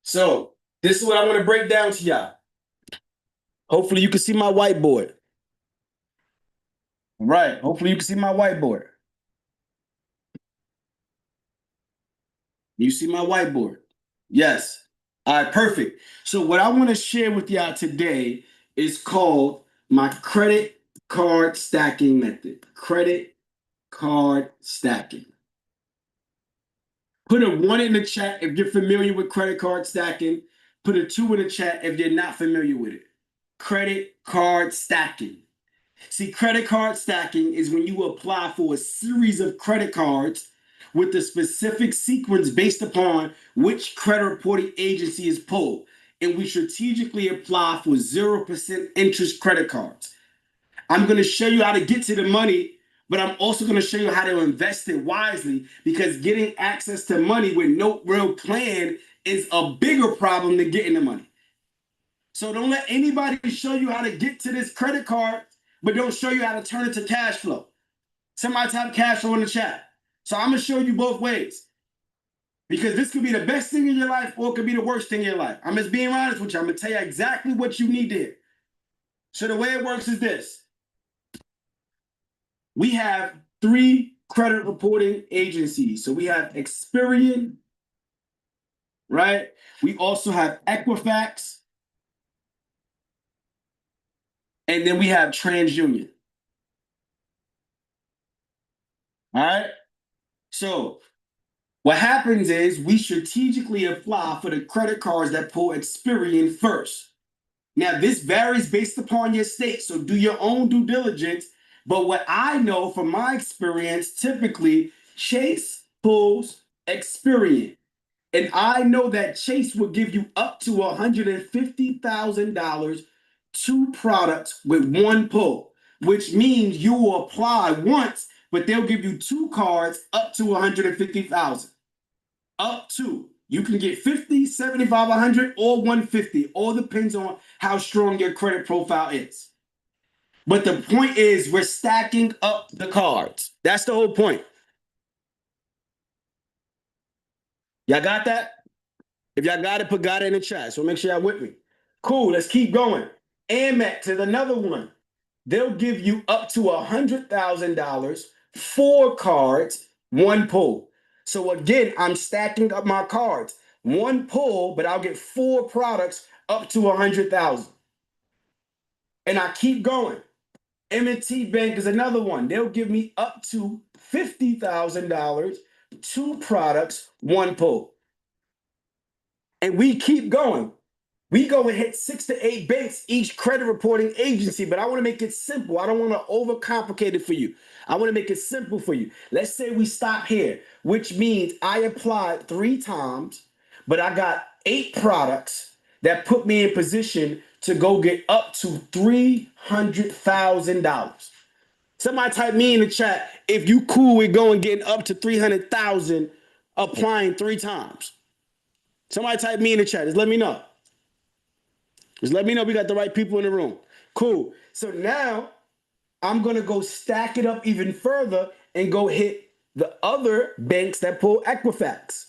So this is what I want to break down to y'all. Hopefully you can see my whiteboard. Right. Hopefully you can see my whiteboard. You see my whiteboard? Yes. All right, perfect. So what I want to share with y'all today is called my credit card stacking method. Credit card stacking. Put a 1 in the chat if you're familiar with credit card stacking. Put a 2 in the chat if you're not familiar with it. Credit card stacking. See, credit card stacking is when you apply for a series of credit cards with a specific sequence based upon which credit reporting agency is pulled. And we strategically apply for 0% interest credit cards. I'm going to show you how to get to the money, but I'm also going to show you how to invest it wisely, because getting access to money with no real plan is a bigger problem than getting the money. So don't let anybody show you how to get to this credit card, but don't show you how to turn it to cash flow. Somebody type cash flow in the chat. So I'm going to show you both ways, because this could be the best thing in your life or it could be the worst thing in your life. I'm just being honest with you. I'm going to tell you exactly what you need to hear. So the way it works is this. We have 3 credit reporting agencies. So we have Experian, right? We also have Equifax, and then we have TransUnion. All right. So what happens is we strategically apply for the credit cards that pull Experian first. Now, this varies based upon your state, so do your own due diligence. But what I know from my experience, typically Chase pulls Experian. And I know that Chase will give you up to $150,000 2 products with 1 pull, which means you will apply once, but they'll give you 2 cards up to $150,000. Up to. You can get 50, 75, 100, or 150. All depends on how strong your credit profile is. But the point is, we're stacking up the cards. That's the whole point. Y'all got that? If y'all got it, put got it in the chat. So make sure y'all with me. Cool, let's keep going. Amex is another one. They'll give you up to $100,000, 4 cards, 1 pull. So again, I'm stacking up my cards. 1 pull, but I'll get 4 products up to $100,000. And I keep going. M&T Bank is another one. They'll give me up to $50,000, 2 products, 1 pull. And we keep going. We go and hit 6 to 8 banks each credit reporting agency, but I want to make it simple. I don't want to overcomplicate it for you. I want to make it simple for you. Let's say we stop here, which means I applied 3 times, but I got 8 products that put me in position to go get up to $300,000. Somebody type me in the chat if you cool with going getting up to $300,000 applying 3 times. Somebody type me in the chat. Just let me know. Just let me know we got the right people in the room. Cool. So now I'm going to go stack it up even further and go hit the other banks that pull Equifax.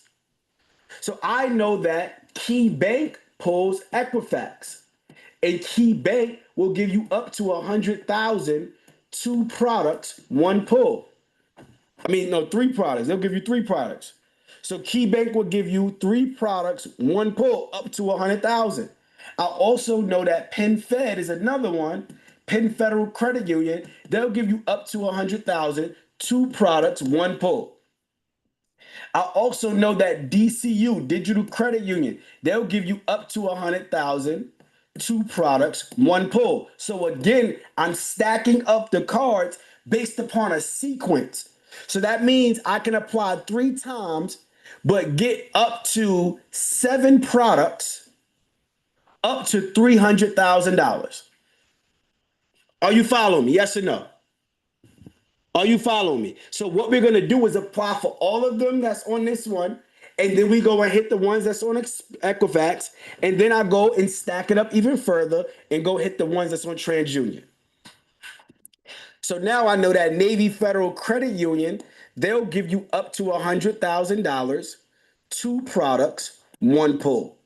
So I know that Key Bank pulls Equifax. And Key Bank will give you up to $100,000, 2 products, 1 pull. I mean, no, 3 products. They'll give you 3 products. So Key Bank will give you 3 products, 1 pull, up to $100,000. I also know that Penn Fed is another one. Penn Federal Credit Union, they'll give you up to $100,000, 2 products, 1 pull. I also know that DCU, Digital Credit Union, they'll give you up to $100,000, 2 products, 1 pull. So again, I'm stacking up the cards based upon a sequence. So that means I can apply 3 times, but get up to 7 products, up to $300,000. Are you following me? Yes or no? Are you following me? So what we're gonna do is apply for all of them that's on this one, and then we go and hit the ones that's on Equifax, and then I go and stack it up even further and go hit the ones that's on TransUnion. So now I know that Navy Federal Credit Union, they'll give you up to $100,000, two products, one pull.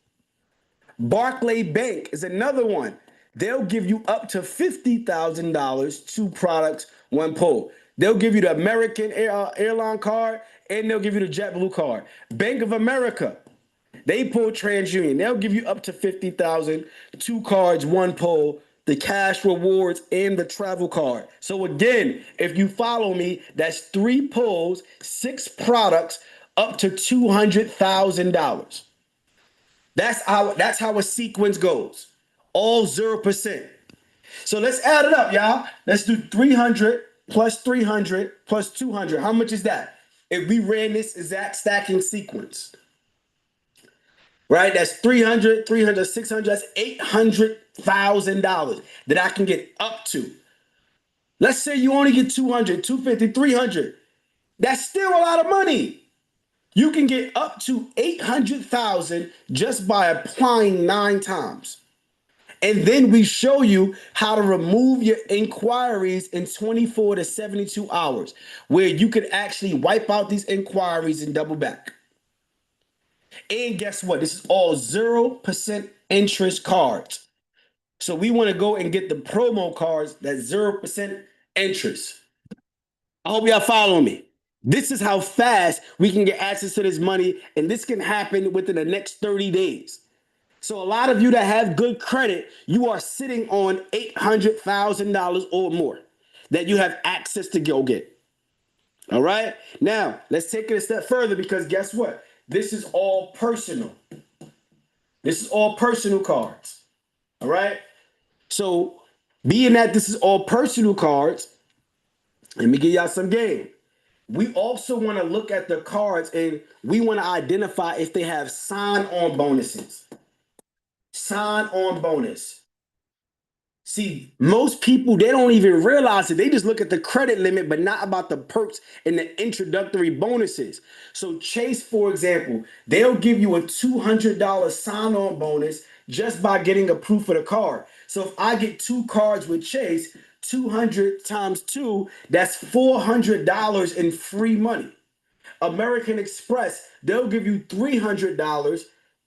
Barclay Bank is another one. They'll give you up to $50,000, two products, one pull. They'll give you the American airline card and they'll give you the JetBlue card. Bank of America, they pull TransUnion. They'll give you up to 50,000, two cards, one pull, the cash rewards and the travel card. So again, if you follow me, that's three pulls, six products, up to $200,000. That's how a sequence goes. All 0%. So let's add it up, y'all. Let's do 300 plus 300 plus 200. How much is that? If we ran this exact stacking sequence, right? That's 300, 300, 600, that's $800,000 that I can get up to. Let's say you only get 200, 250, 300. That's still a lot of money. You can get up to 800,000 just by applying 9 times. And then we show you how to remove your inquiries in 24 to 72 hours, where you could actually wipe out these inquiries and double back. And guess what? This is all 0% interest cards. So we want to go and get the promo cards that's 0% interest. I hope y'all following me. This is how fast we can get access to this money, and this can happen within the next 30 days. So a lot of you that have good credit, you are sitting on $800,000 or more that you have access to go get. All right? Now, let's take it a step further because guess what? This is all personal. This is all personal cards. All right? So, being that this is all personal cards, let me give y'all some game. We also want to look at the cards and we want to identify if they have sign-on bonuses. Sign-on bonus. See, most people, they don't even realize it. They just look at the credit limit, but not about the perks and the introductory bonuses. So Chase, for example, they'll give you a $200 sign-on bonus just by getting approved for the card. So if I get 2 cards with Chase, 200 times 2, that's $400 in free money. American Express, they'll give you $300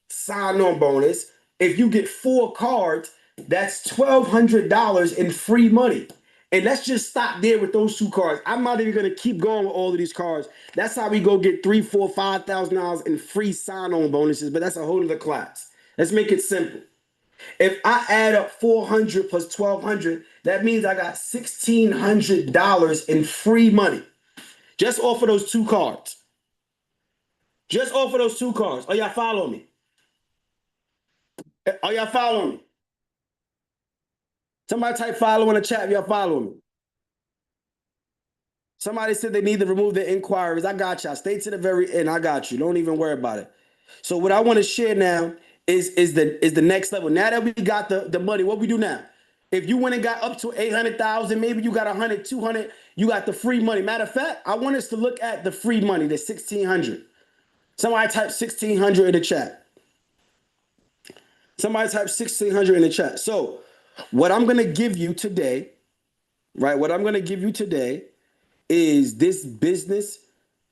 sign-on bonus. If you get 4 cards, that's $1,200 in free money. And let's just stop there with those 2 cards. I'm not even gonna keep going with all of these cards. That's how we go get $3,000, $4,000, $5,000 in free sign-on bonuses, but that's a whole other class. Let's make it simple. If I add up 400 plus 1,200, that means I got $1,600 in free money. Just off of those 2 cards. Just off of those 2 cards. Are y'all following me? Are y'all following me? Somebody type follow in the chat if y'all following me. Somebody said they need to remove the inquiries. I got y'all. Stay to the very end. I got you. Don't even worry about it. So what I want to share now is the next level. Now that we got the money, what we do now? If you went and got up to 800,000, maybe you got 100, 200, you got the free money. Matter of fact, I want us to look at the free money, the 1,600. Somebody type 1,600 in the chat. Somebody type 1,600 in the chat. So what I'm going to give you today, right? What I'm going to give you today is this business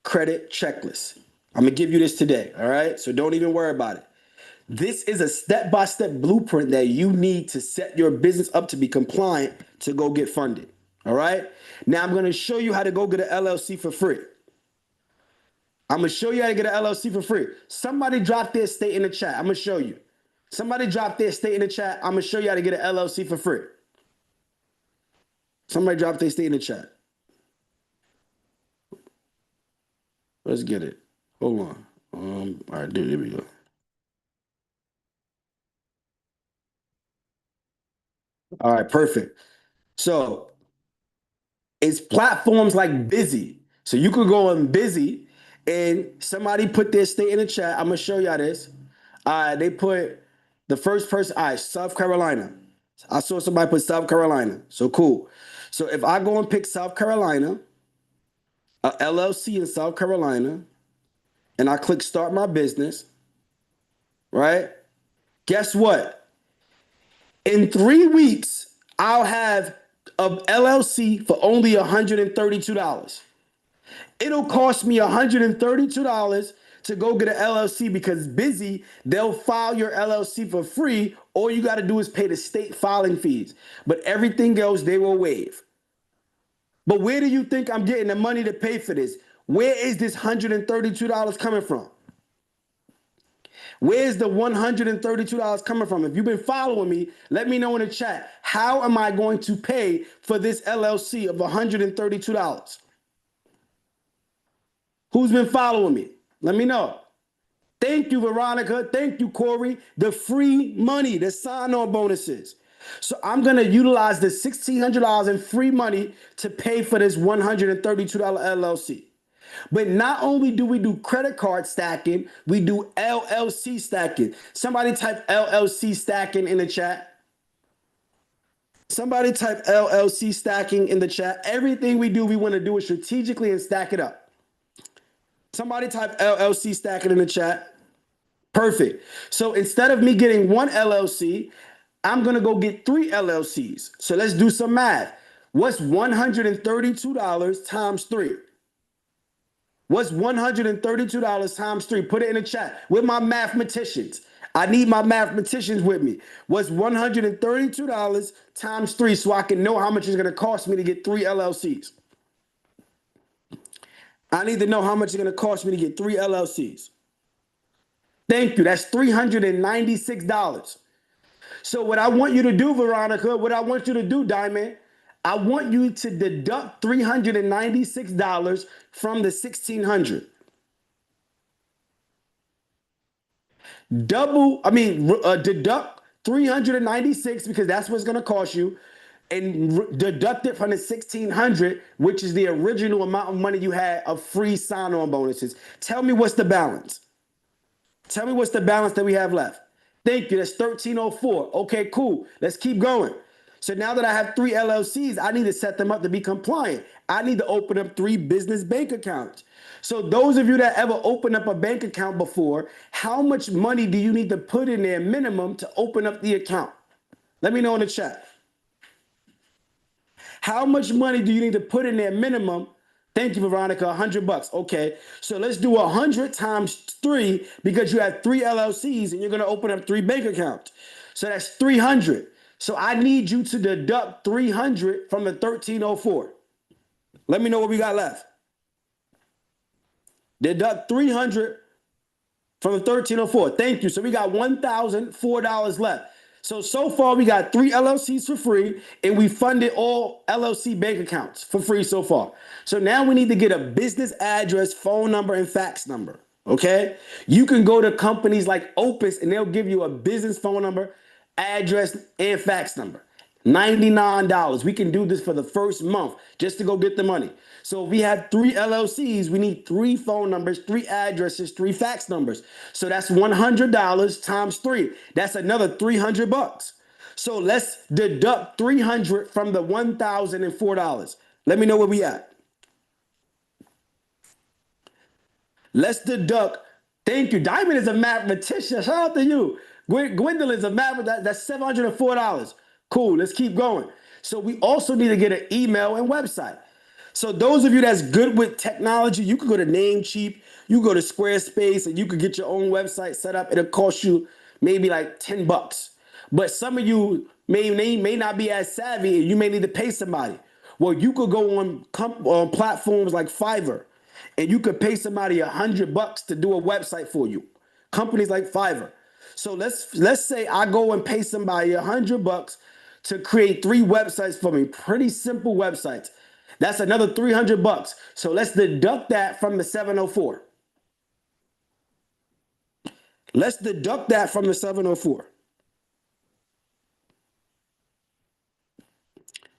credit checklist. I'm going to give you this today, all right? So don't even worry about it. This is a step-by-step blueprint that you need to set your business up to be compliant to go get funded, all right? Now I'm going to show you how to go get an LLC for free. I'm going to show you how to get an LLC for free. Somebody drop their state in the chat. I'm going to show you. Somebody drop their state in the chat. I'm going to show you how to get an LLC for free. Somebody drop their state in the chat. Let's get it. Hold on. All right, dude, here we go. All right, perfect. So it's platforms like Busy. So you could go on Busy and somebody put their state in the chat. I'm going to show y'all this. They put the first person, all right, South Carolina. I saw somebody put South Carolina. So cool. So if I go and pick South Carolina, a LLC in South Carolina, and I click start my business, right? Guess what? In 3 weeks, I'll have a LLC for only $132. It'll cost me $132 to go get an LLC because busy, they'll file your LLC for free. All you got to do is pay the state filing fees. But everything else, they will waive. But where do you think I'm getting the money to pay for this? Where is this $132 coming from? Where's the $132 coming from? If you've been following me, let me know in the chat. How am I going to pay for this LLC of $132? Who's been following me? Let me know. Thank you, Veronica. Thank you, Corey. The free money, the sign-on bonuses. So I'm going to utilize the $1,600 in free money to pay for this $132 LLC. But not only do we do credit card stacking, we do LLC stacking. Somebody type LLC stacking in the chat. Somebody type LLC stacking in the chat. Everything we do, we want to do it strategically and stack it up. Somebody type LLC stacking in the chat. Perfect. So instead of me getting one LLC, I'm going to go get 3 LLCs. So let's do some math. What's $132 times 3? What's $132 times 3? Put it in the chat with my mathematicians. I need my mathematicians with me. What's $132 times 3 so I can know how much it's going to cost me to get 3 LLCs? I need to know how much it's going to cost me to get 3 LLCs. Thank you. That's $396. So what I want you to do, Veronica, what I want you to do, Diamond, I want you to deduct $396 from the $1,600. Deduct 396 because that's what's going to cost you, and deduct it from the 1,600, which is the original amount of money you had of free sign-on bonuses. Tell me what's the balance. Tell me what's the balance that we have left. Thank you. That's 1,304. Okay, cool. Let's keep going. So now that I have 3 LLCs, I need to set them up to be compliant. I need to open up 3 business bank accounts. So those of you that ever opened up a bank account before, how much money do you need to put in there minimum to open up the account? Let me know in the chat. How much money do you need to put in there minimum? Thank you, Veronica. $100. Okay, so let's do 100 times 3 because you have 3 LLCs and you're going to open up 3 bank accounts. So that's 300. So I need you to deduct 300 from the 1,304. Let me know what we got left. Deduct 300 from the 1,304. Thank you. So we got $1,004 left. So far we got 3 LLCs for free, and we funded all LLC bank accounts for free so far. So now we need to get a business address, phone number, and fax number. Okay? You can go to companies like Opus, and they'll give you a business phone number, address, and fax number. $99. We can do this for the first month just to go get the money. So if we have 3 LLCs, we need 3 phone numbers, 3 addresses, 3 fax numbers. So that's $100 times 3. That's another $300. So let's deduct 300 from the $1,004. Let me know where we at. Let's deduct. Thank you. Diamond is a mathematician. Shout out to you. Gwendolyn's a mathematician. That's $704. Cool. Let's keep going. So we also need to get an email and website. So those of you that's good with technology, you can go to Namecheap, you go to Squarespace, and you can get your own website set up. It'll cost you maybe like $10. But some of you may not be as savvy, and you may need to pay somebody. Well, you could go on platforms like Fiverr, and you could pay somebody $100 to do a website for you. Companies like Fiverr. So let's say I go and pay somebody $100 to create 3 websites for me. Pretty simple websites. That's another $300. So let's deduct that from the 704. Let's deduct that from the 704.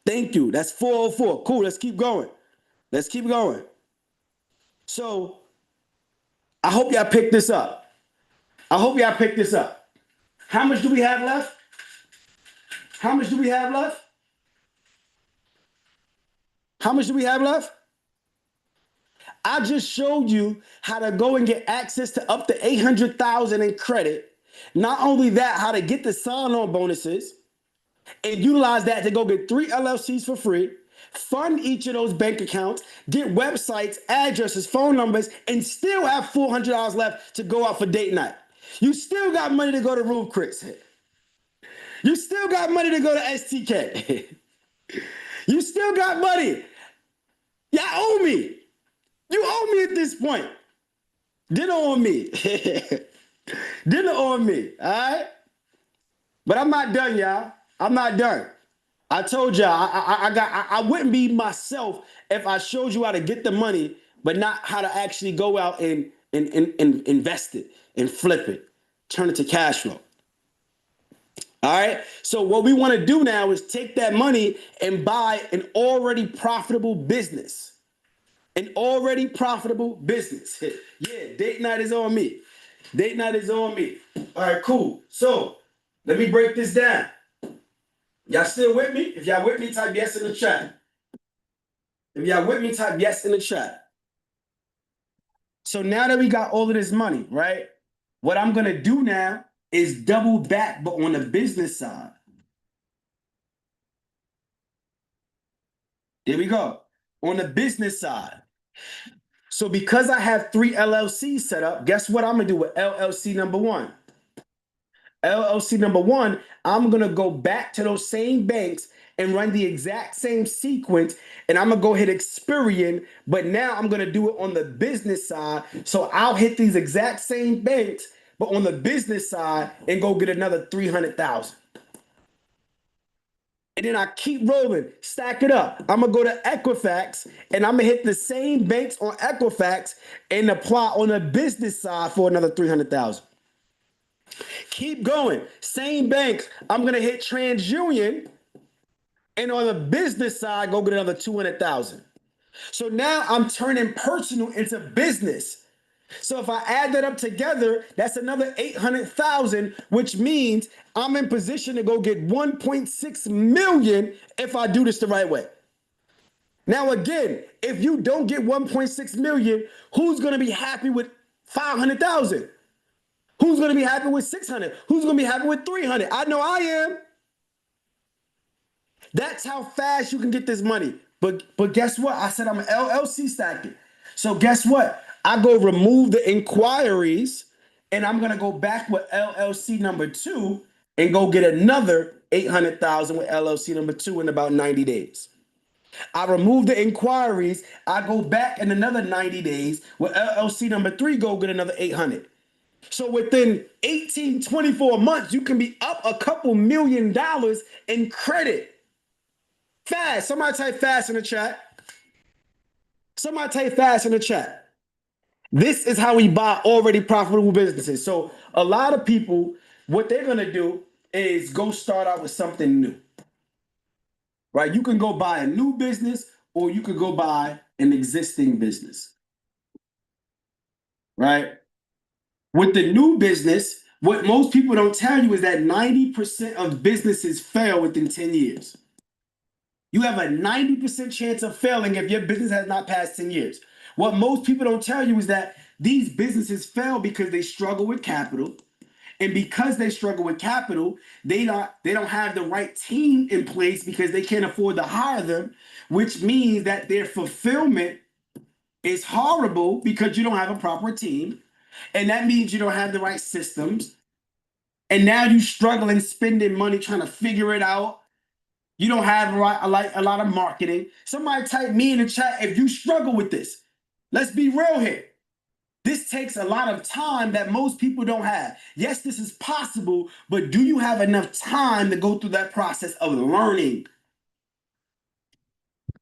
Thank you. That's 404. Cool. Let's keep going. Let's keep going. So I hope y'all pick this up. I hope y'all pick this up. How much do we have left? How much do we have left? How much do we have left? I just showed you how to go and get access to up to 800,000 in credit. Not only that, how to get the sign-on bonuses and utilize that to go get 3 LLCs for free, fund each of those bank accounts, get websites, addresses, phone numbers, and still have $400 left to go out for date night. You still got money to go to Roof Chris. You still got money to go to STK. You still got money. Y'all owe me. You owe me at this point. Dinner on me. Dinner on me. All right? But I'm not done, y'all. I'm not done. I told y'all I wouldn't be myself if I showed you how to get the money, but not how to actually go out and invest it and flip it, turn it to cash flow. All right. So what we want to do now is take that money and buy an already profitable business. An already profitable business. Yeah, date night is on me. Date night is on me. All right, cool. So let me break this down. Y'all still with me? If y'all with me, type yes in the chat. If y'all with me, type yes in the chat. So now that we got all of this money, right? What I'm going to do now is double back, but on the business side. There we go. On the business side. So because I have 3 LLCs set up, guess what I'm going to do with LLC number 1? LLC number 1, I'm going to go back to those same banks and run the exact same sequence. And I'm going to go hit Experian, but now I'm going to do it on the business side. So I'll hit these exact same banks, but on the business side and go get another 300,000. And then I keep rolling, stack it up. I'm going to go to Equifax and I'm going to hit the same banks on Equifax and apply on the business side for another 300,000. Keep going. Same banks. I'm going to hit TransUnion. And on the business side, go get another 200,000. So now I'm turning personal into business. So if I add that up together, that's another 800,000, which means I'm in position to go get 1.6 million if I do this the right way. Now, again, if you don't get 1.6 million, who's going to be happy with 500,000? Who's going to be happy with 600? Who's going to be happy with 300? I know I am. That's how fast you can get this money. But guess what? I said I'm an LLC stacking. So guess what? I go remove the inquiries and I'm going to go back with LLC number 2 and go get another 800,000 with LLC number 2 in about 90 days. I remove the inquiries. I go back in another 90 days with LLC number 3, go get another 800. So within 18, 24 months, you can be up a couple $1 million in credit. Fast. Somebody type fast in the chat. Somebody type fast in the chat. This is how we buy already profitable businesses. So a lot of people, what they're going to do is go start out with something new. Right? You can go buy a new business or you could go buy an existing business. Right? With the new business, what most people don't tell you is that 90% of businesses fail within 10 years. You have a 90% chance of failing if your business has not passed 10 years. What most people don't tell you is that these businesses fail because they struggle with capital. And because they struggle with capital, they don't have the right team in place because they can't afford to hire them, which means that their fulfillment is horrible because you don't have a proper team. And that means you don't have the right systems. And now you're struggling, spending money, trying to figure it out. You don't have a lot of marketing. Somebody type me in the chat if you struggle with this. Let's be real here. This takes a lot of time that most people don't have. Yes, this is possible, but do you have enough time to go through that process of learning?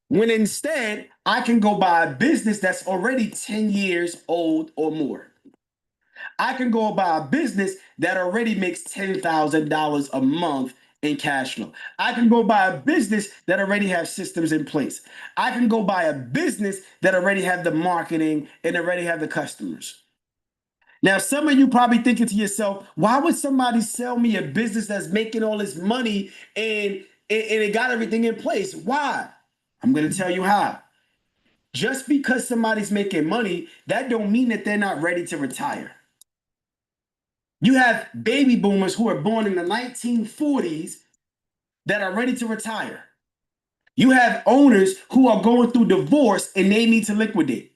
When instead, I can go buy a business that's already 10 years old or more. I can go buy a business that already makes $10,000 a month in cash flow. I can go buy a business that already has systems in place. I can go buy a business that already have the marketing and already have the customers. Now, some of you probably thinking to yourself, why would somebody sell me a business that's making all this money and it got everything in place? Why? I'm going to tell you how. Just because somebody's making money, that don't mean that they're not ready to retire. You have baby boomers who are born in the 1940s that are ready to retire. You have owners who are going through divorce and they need to liquidate.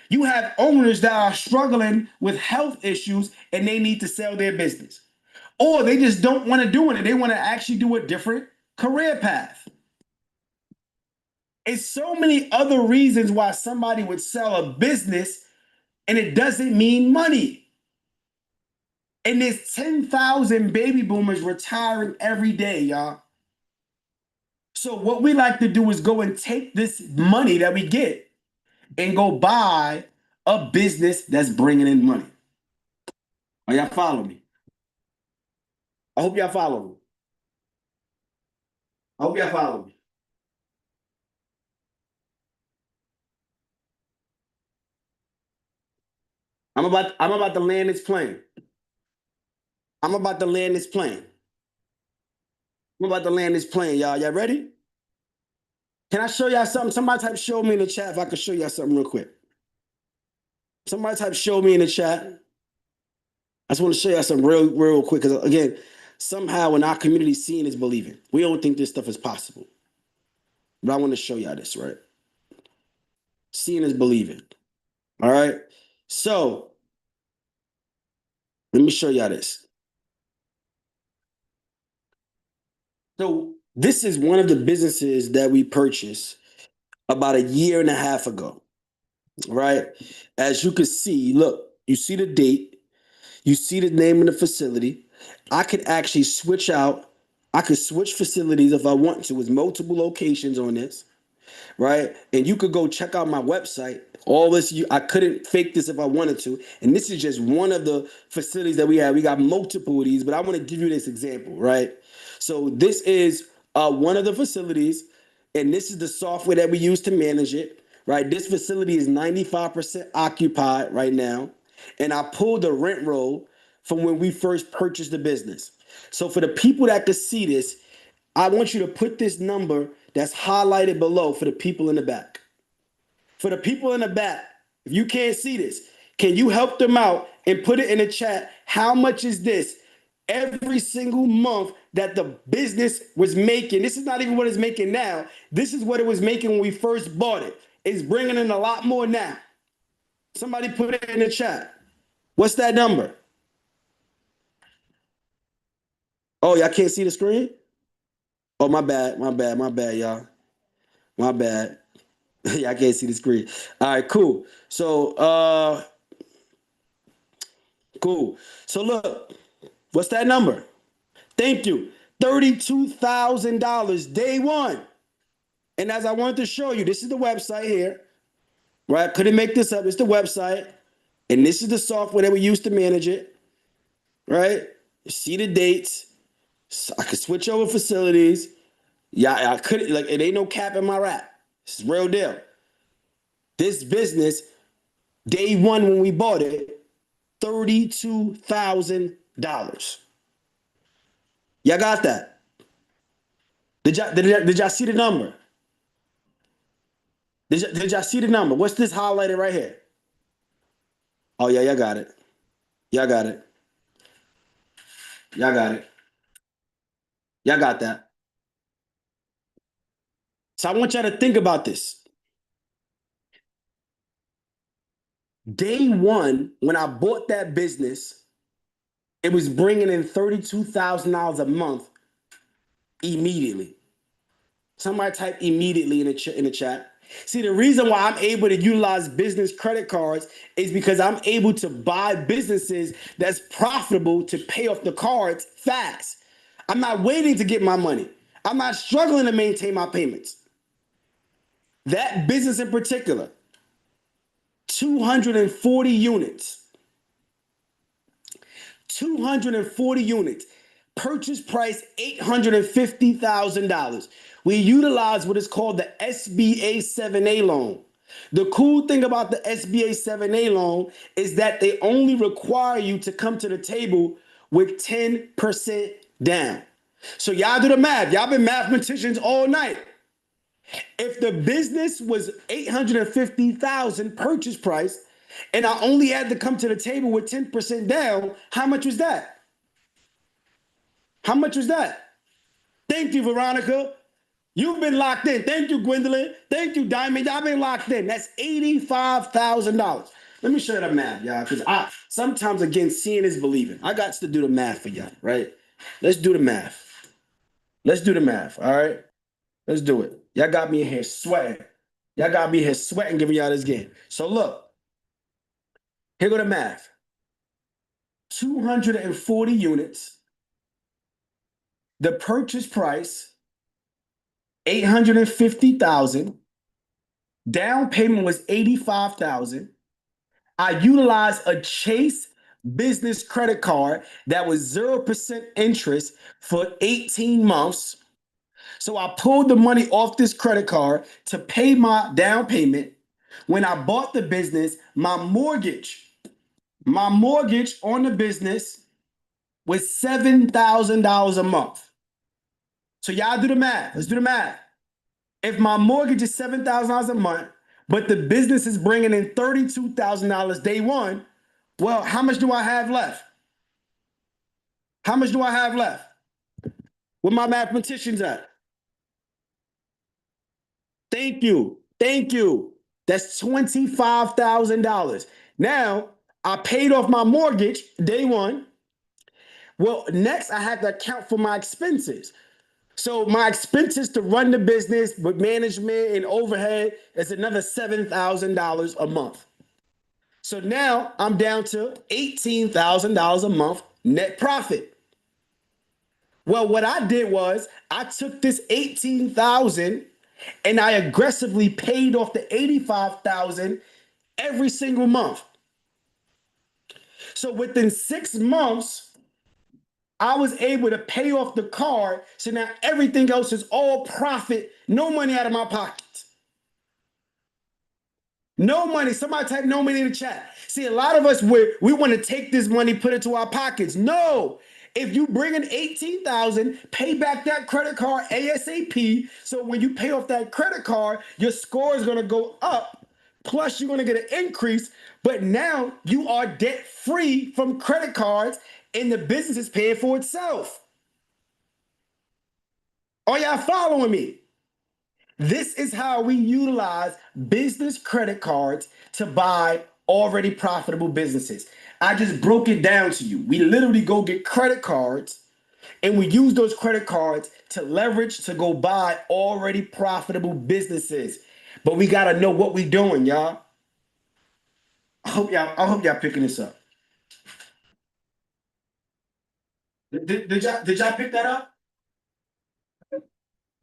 You have owners that are struggling with health issues and they need to sell their business. Or they just don't want to do it. They want to actually do a different career path. It's so many other reasons why somebody would sell a business and it doesn't mean money. And there's 10,000 baby boomers retiring every day, y'all. So what we like to do is go and take this money that we get and go buy a business that's bringing in money. Are y'all following me? I hope y'all follow me. I hope y'all follow me. I'm about to land this plane. I'm about to land this plane. I'm about to land this plane, y'all. Y'all ready? Can I show y'all something? Somebody type show me in the chat if I can show y'all something real quick. Somebody type show me in the chat. I just want to show y'all something real quick. Because again, somehow in our community, seeing is believing. We don't think this stuff is possible. But I want to show y'all this, right? Seeing is believing. All right. So let me show y'all this. So this is one of the businesses that we purchased about a year and a half ago, right? As you can see, look, you see the date, you see the name of the facility. I could actually switch out. I could switch facilities if I want to. With multiple locations on this, right? And you could go check out my website. All this, I couldn't fake this if I wanted to. And this is just one of the facilities that we have. We got multiple of these, but I want to give you this example, right? So this is one of the facilities, and this is the software that we use to manage it, right? This facility is 95% occupied right now. And I pulled the rent roll from when we first purchased the business. So for the people that could see this, I want you to put this number that's highlighted below for the people in the back. For the people in the back, if you can't see this, can you help them out and put it in the chat? How much is this every single month that the business was making? This is not even what it's making now. This is what it was making when we first bought it. It's bringing in a lot more now. Somebody put it in the chat. What's that number? Oh, y'all can't see the screen? Oh, my bad, y'all. My bad. Yeah, I can't see the screen. All right, cool. So, cool. So look, what's that number? Thank you. $32,000 day one. And as I wanted to show you, this is the website here, right? Couldn't make this up. It's the website. And this is the software that we use to manage it, right? You see the dates. So I could switch over facilities. Yeah, I couldn't, like, it ain't no cap in my rap. It's real deal. This business, day one when we bought it, $32,000. Y'all got that? Did y'all see the number? Did y'all see the number? What's this highlighted right here? Oh yeah, y'all got it. Y'all got it. Y'all got it. Y'all got that. So I want y'all to think about this. Day one, when I bought that business, it was bringing in $32,000 a month immediately. Somebody type immediately in the chat. See, the reason why I'm able to utilize business credit cards is because I'm able to buy businesses that's profitable to pay off the cards fast. I'm not waiting to get my money. I'm not struggling to maintain my payments. That business in particular, 240 units. 240 units. Purchase price $850,000. We utilize what is called the SBA 7A loan. The cool thing about the SBA 7A loan is that they only require you to come to the table with 10% down. So y'all do the math. Y'all been mathematicians all night. If the business was 850,000 purchase price, and I only had to come to the table with 10% down, how much was that? How much was that? Thank you, Veronica. You've been locked in. Thank you, Gwendolyn. Thank you, Diamond. Y'all been locked in. That's $85,000. Let me show you the math, y'all, because I sometimes, again, seeing is believing. I got to do the math for y'all, right? Let's do the math. Let's do the math, all right? Let's do it. Y'all got me in here sweating. Y'all got me here sweating giving y'all this game. So look, here go the math. 240 units. The purchase price, 850,000. Down payment was 85,000. I utilized a Chase business credit card that was 0% interest for 18 months. So I pulled the money off this credit card to pay my down payment. When I bought the business, my mortgage on the business was $7,000 a month. So y'all do the math. Let's do the math. If my mortgage is $7,000 a month, but the business is bringing in $32,000 day one, well, how much do I have left? How much do I have left? Where my mathematicians at? Thank you. Thank you. That's $25,000. Now, I paid off my mortgage day one. Well, next I had to account for my expenses. So my expenses to run the business with management and overhead is another $7,000 a month. So now I'm down to $18,000 a month net profit. Well, what I did was I took this 18,000 and I aggressively paid off the 85,000 every single month. So within 6 months, I was able to pay off the card. So now everything else is all profit, no money out of my pocket. No money. Somebody type no money in the chat. See, a lot of us, we want to take this money, put it to our pockets. No. If you bring in 18,000, pay back that credit card ASAP. So when you pay off that credit card, your score is going to go up. Plus, you're going to get an increase. But now you are debt free from credit cards and the business is paying for itself. Are y'all following me? This is how we utilize business credit cards to buy already profitable businesses. I just broke it down to you. We literally go get credit cards and we use those credit cards to leverage to go buy already profitable businesses. But we got to know what we're doing, y'all. I hope y'all picking this up. Did y'all pick that up?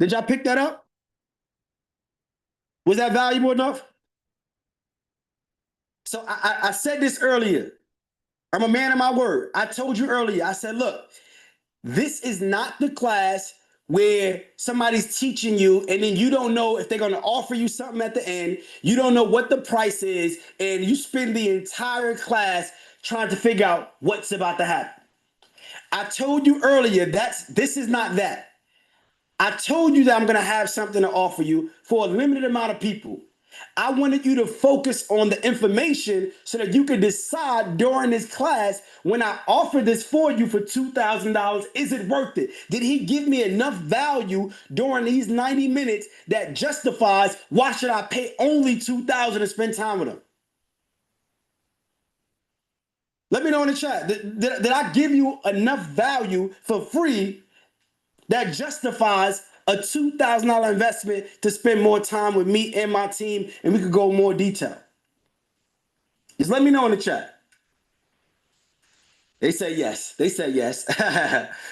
Did y'all pick that up? Was that valuable enough? So I said this earlier. I'm a man of my word. I told you earlier, I said, look, this is not the class where somebody's teaching you and then you don't know if they're going to offer you something at the end. You don't know what the price is, and you spend the entire class trying to figure out what's about to happen. I told you earlier, this is not that. I told you that I'm going to have something to offer you for a limited amount of people. I wanted you to focus on the information so that you could decide during this class, when I offer this for you for $2,000, is it worth it? Did he give me enough value during these 90 minutes that justifies why should I pay only $2,000 to spend time with him? Let me know in the chat. Did I give you enough value for free that justifies a $2,000 investment to spend more time with me and my team, and we could go more detail? Just let me know in the chat. They say yes. They say yes.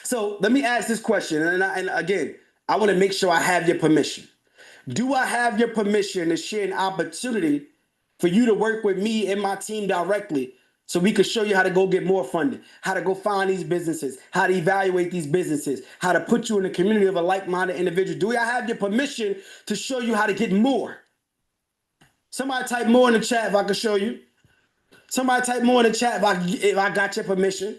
So let me ask this question, and again, I want to make sure I have your permission. Do I have your permission to share an opportunity for you to work with me and my team directly, so we could show you how to go get more funding, how to go find these businesses, how to evaluate these businesses, how to put you in the community of a like-minded individual? Do I have your permission to show you how to get more? Somebody type more in the chat if I can show you. Somebody type more in the chat if I got your permission.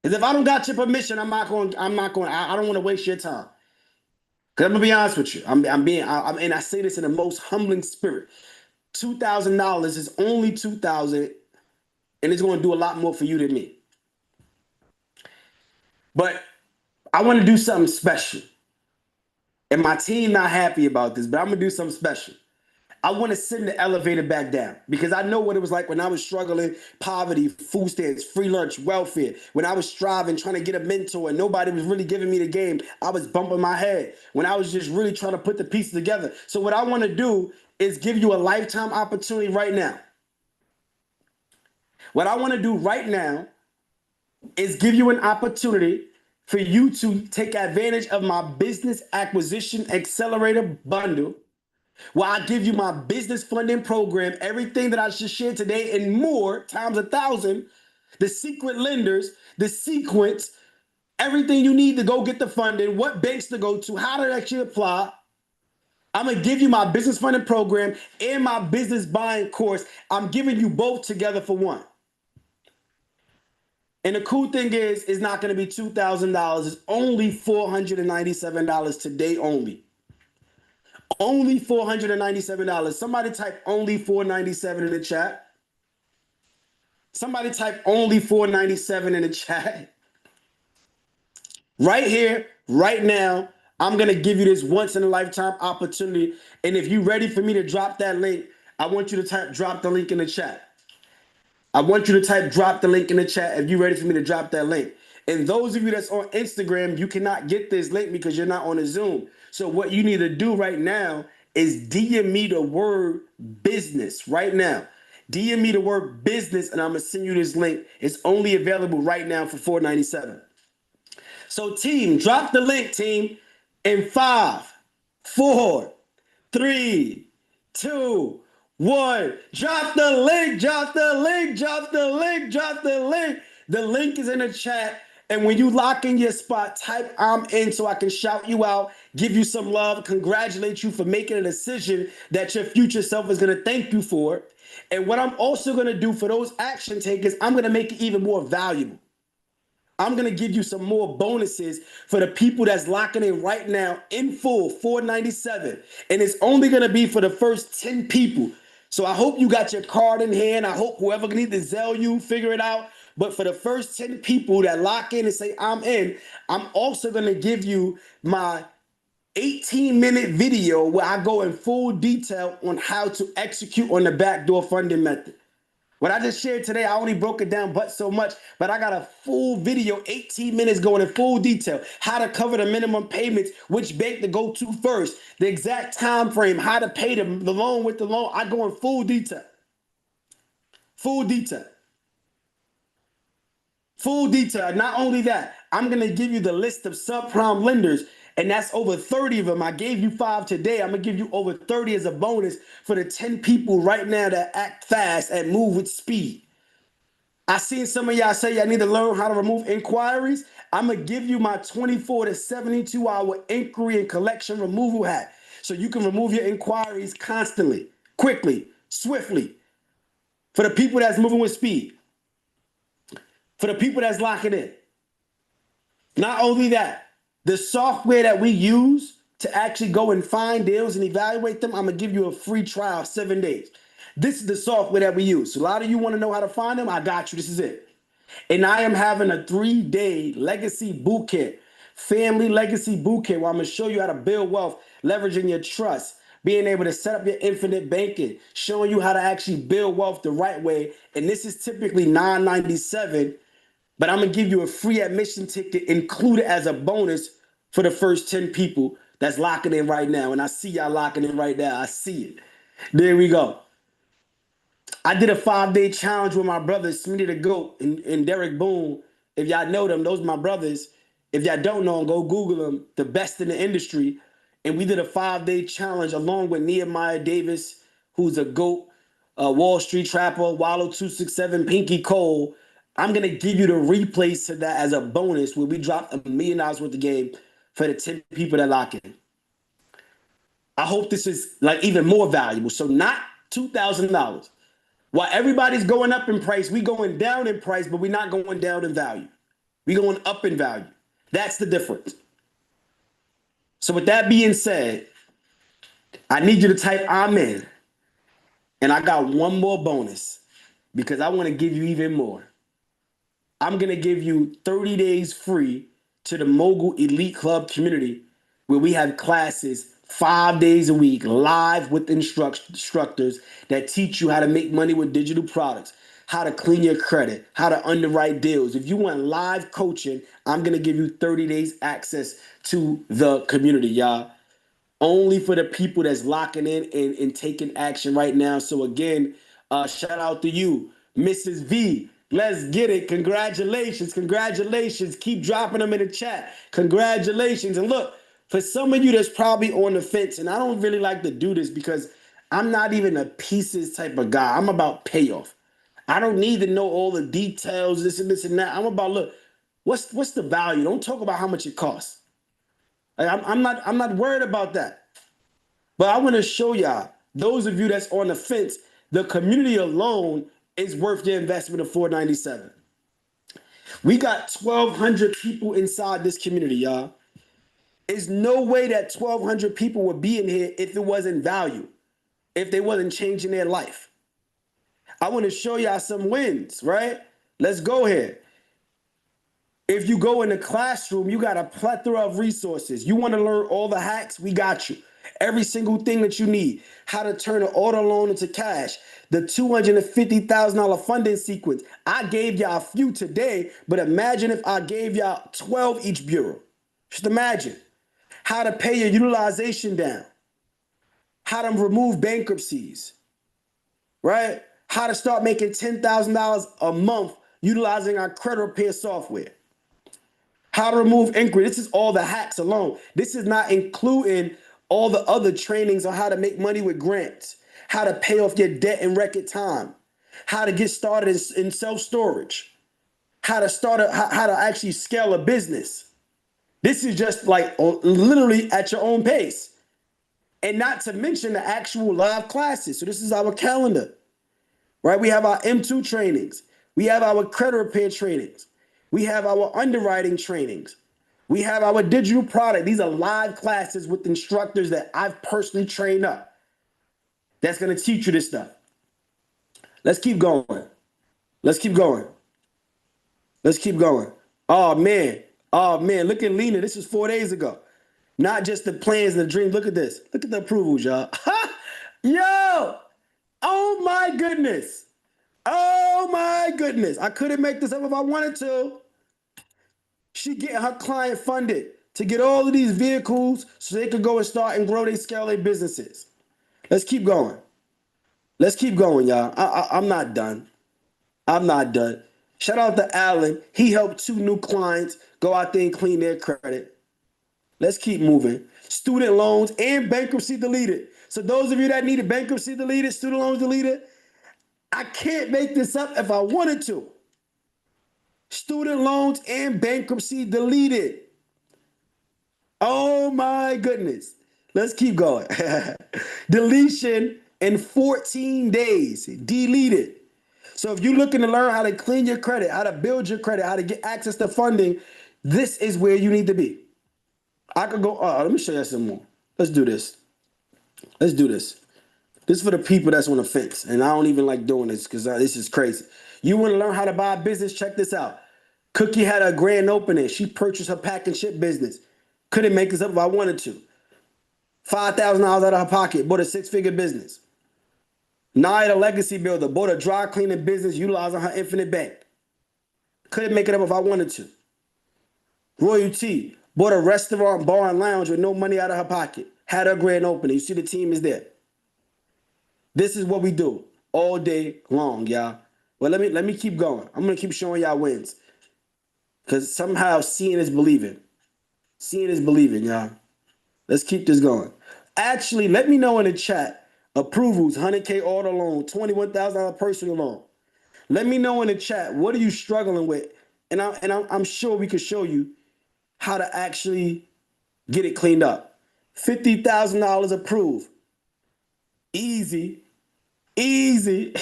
Because if I don't got your permission, I don't want to waste your time. Because I'm gonna be honest with you, and I say this in the most humbling spirit. $2,000 is only 2,000, and it's going to do a lot more for you than me. But I want to do something special, and my team not happy about this, but I'm gonna do something special. I want to send the elevator back down because I know what it was like when I was struggling, poverty, food stamps, free lunch, welfare. When I was striving, trying to get a mentor and nobody was really giving me the game, I was bumping my head. When I was just really trying to put the pieces together. So what I want to do is give you a lifetime opportunity right now. What I want to do right now is give you an opportunity for you to take advantage of my business acquisition accelerator bundle, where I give you my business funding program, everything that I just shared today and more times 1,000, the secret lenders, the sequence, everything you need to go get the funding, what banks to go to, how to actually apply. I'm gonna give you my business funding program and my business buying course. I'm giving you both together for one. And the cool thing is, it's not gonna be $2,000. It's only $497 today only. Only $497. Somebody type only $497 in the chat. Somebody type only $497 in the chat. Right here, right now, I'm going to give you this once in a lifetime opportunity. And if you're ready for me to drop that link, I want you to type drop the link in the chat. I want you to type drop the link in the chat if you're ready for me to drop that link. And those of you that's on Instagram, you cannot get this link because you're not on a Zoom. So what you need to do right now is DM me the word business right now. DM me the word business and I'm going to send you this link. It's only available right now for $497. So team, drop the link, team, in 5, 4, 3, 2, 1. Drop the link, drop the link, drop the link, drop the link. The link is in the chat. And when you lock in your spot, type I'm in so I can shout you out, give you some love, congratulate you for making a decision that your future self is going to thank you for. And what I'm also going to do for those action takers, I'm going to make it even more valuable. I'm going to give you some more bonuses for the people that's locking in right now in full, $497. And it's only going to be for the first 10 people. So I hope you got your card in hand. I hope whoever needs to Zelle you, figure it out. But for the first 10 people that lock in and say, I'm in, I'm also going to give you my 18-minute video where I go in full detail on how to execute on the backdoor funding method. What I just shared today, I only broke it down but so much, but I got a full video, 18 minutes going in full detail, how to cover the minimum payments, which bank to go to first, the exact time frame, how to pay the loan with the loan. I go in full detail. Full detail. Full detail. Not only that, I'm going to give you the list of subprime lenders, and that's over 30 of them. I gave you 5 today. I'm going to give you over 30 as a bonus for the 10 people right now that act fast and move with speed. I seen some of y'all say y'all need to learn how to remove inquiries. I'm going to give you my 24 to 72 hour inquiry and collection removal hack so you can remove your inquiries constantly, quickly, swiftly. For the people that's moving with speed. For the people that's locking in. Not only that, the software that we use to actually go and find deals and evaluate them, I'm going to give you a free trial, 7 days. This is the software that we use. So a lot of you want to know how to find them. I got you. This is it. And I am having a 3-day legacy bootcamp, family legacy bootcamp, where I'm going to show you how to build wealth, leveraging your trust, being able to set up your infinite banking, showing you how to actually build wealth the right way. And this is typically $997. But I'm going to give you a free admission ticket included as a bonus for the first 10 people that's locking in right now. And I see y'all locking in right now. I see it. There we go. I did a 5-day challenge with my brothers, Smitty the Goat and Derek Boone. If y'all know them, those are my brothers. If y'all don't know them, go Google them, the best in the industry. And we did a 5-day challenge along with Nehemiah Davis, who's a GOAT, Wall Street Trapper, Wallow 267, Pinky Cole. I'm going to give you the replays to that as a bonus where we dropped $1 million worth of game for the 10 people that lock in. I hope this is like even more valuable. So not $2,000. While everybody's going up in price, we going down in price, but we're not going down in value. We going up in value. That's the difference. So with that being said, I need you to type I'm in. And I got one more bonus because I want to give you even more. I'm going to give you 30 days free to the Mogul Elite Club community where we have classes 5 days a week live with instructors that teach you how to make money with digital products, how to clean your credit, how to underwrite deals. If you want live coaching, I'm going to give you 30 days access to the community, y'all. Only for the people that's locking in and taking action right now. So again, shout out to you, Mrs. V. Let's get it. Congratulations. Congratulations. Keep dropping them in the chat. Congratulations. And look, for some of you that's probably on the fence, and I don't really like to do this because I'm not even a pieces type of guy. I'm about payoff. I don't need to know all the details, this and that. I'm about, look, what's the value? Don't talk about how much it costs. Like, I'm not worried about that. But I want to show y'all, those of you that's on the fence, the community alone is worth your investment of $497. We got 1,200 people inside this community, y'all. There's no way that 1,200 people would be in here if it wasn't value, if they wasn't changing their life. I want to show y'all some wins, right? Let's go here. If you go in the classroom, you got a plethora of resources. You want to learn all the hacks? We got you. Every single thing that you need. How to turn an auto loan into cash. The $250,000 funding sequence. I gave y'all a few today, but imagine if I gave y'all 12 each bureau. Just imagine. How to pay your utilization down. How to remove bankruptcies. Right? How to start making $10,000 a month utilizing our credit repair software. How to remove inquiry. This is all the hacks alone. This is not including all the other trainings on how to make money with grants, how to pay off your debt in record time, how to get started in self-storage, how to actually scale a business. This is just like literally at your own pace. And not to mention the actual live classes. So this is our calendar, right? We have our M2 trainings. We have our credit repair trainings. We have our underwriting trainings. We have our digital product. These are live classes with instructors that I've personally trained up. That's going to teach you this stuff. Let's keep going. Let's keep going. Let's keep going. Oh, man. Oh, man. Look at Lena. This was 4 days ago. Not just the plans and the dreams. Look at this. Look at the approvals, y'all. Yo. Oh, my goodness. Oh, my goodness. I couldn't make this up if I wanted to. She getting her client funded to get all of these vehicles so they could go and start and grow their scale their businesses. Let's keep going. Let's keep going, y'all. I'm not done. I'm not done. Shout out to Alan. He helped 2 new clients go out there and clean their credit. Let's keep moving. Student loans and bankruptcy deleted. So those of you that need a bankruptcy deleted, student loans deleted, I can't make this up if I wanted to. Student loans and bankruptcy deleted. Oh my goodness. Let's keep going. Deletion in 14 days. Deleted. So if you're looking to learn how to clean your credit, how to build your credit, how to get access to funding, this is where you need to be. I could go, let me show you some more. Let's do this. Let's do this. This is for the people that's on the fence. And I don't even like doing this because this is crazy. You want to learn how to buy a business? Check this out. Cookie had a grand opening. She purchased her pack and ship business. Couldn't make this up if I wanted to. $5,000 out of her pocket. Bought a 6-figure business. Nia, the legacy builder, bought a dry cleaning business utilizing her infinite bank. Couldn't make it up if I wanted to. Royalty bought a restaurant, bar, and lounge with no money out of her pocket. Had her grand opening. You see the team is there. This is what we do all day long, y'all. Well, let me keep going. I'm gonna keep showing y'all wins. Because somehow seeing is believing. Seeing is believing, y'all. Let's keep this going. Actually, let me know in the chat. Approvals, 100K auto loan, $21,000 personal loan. Let me know in the chat, what are you struggling with? And I'm sure we could show you how to actually get it cleaned up. $50,000 approved. Easy. Easy.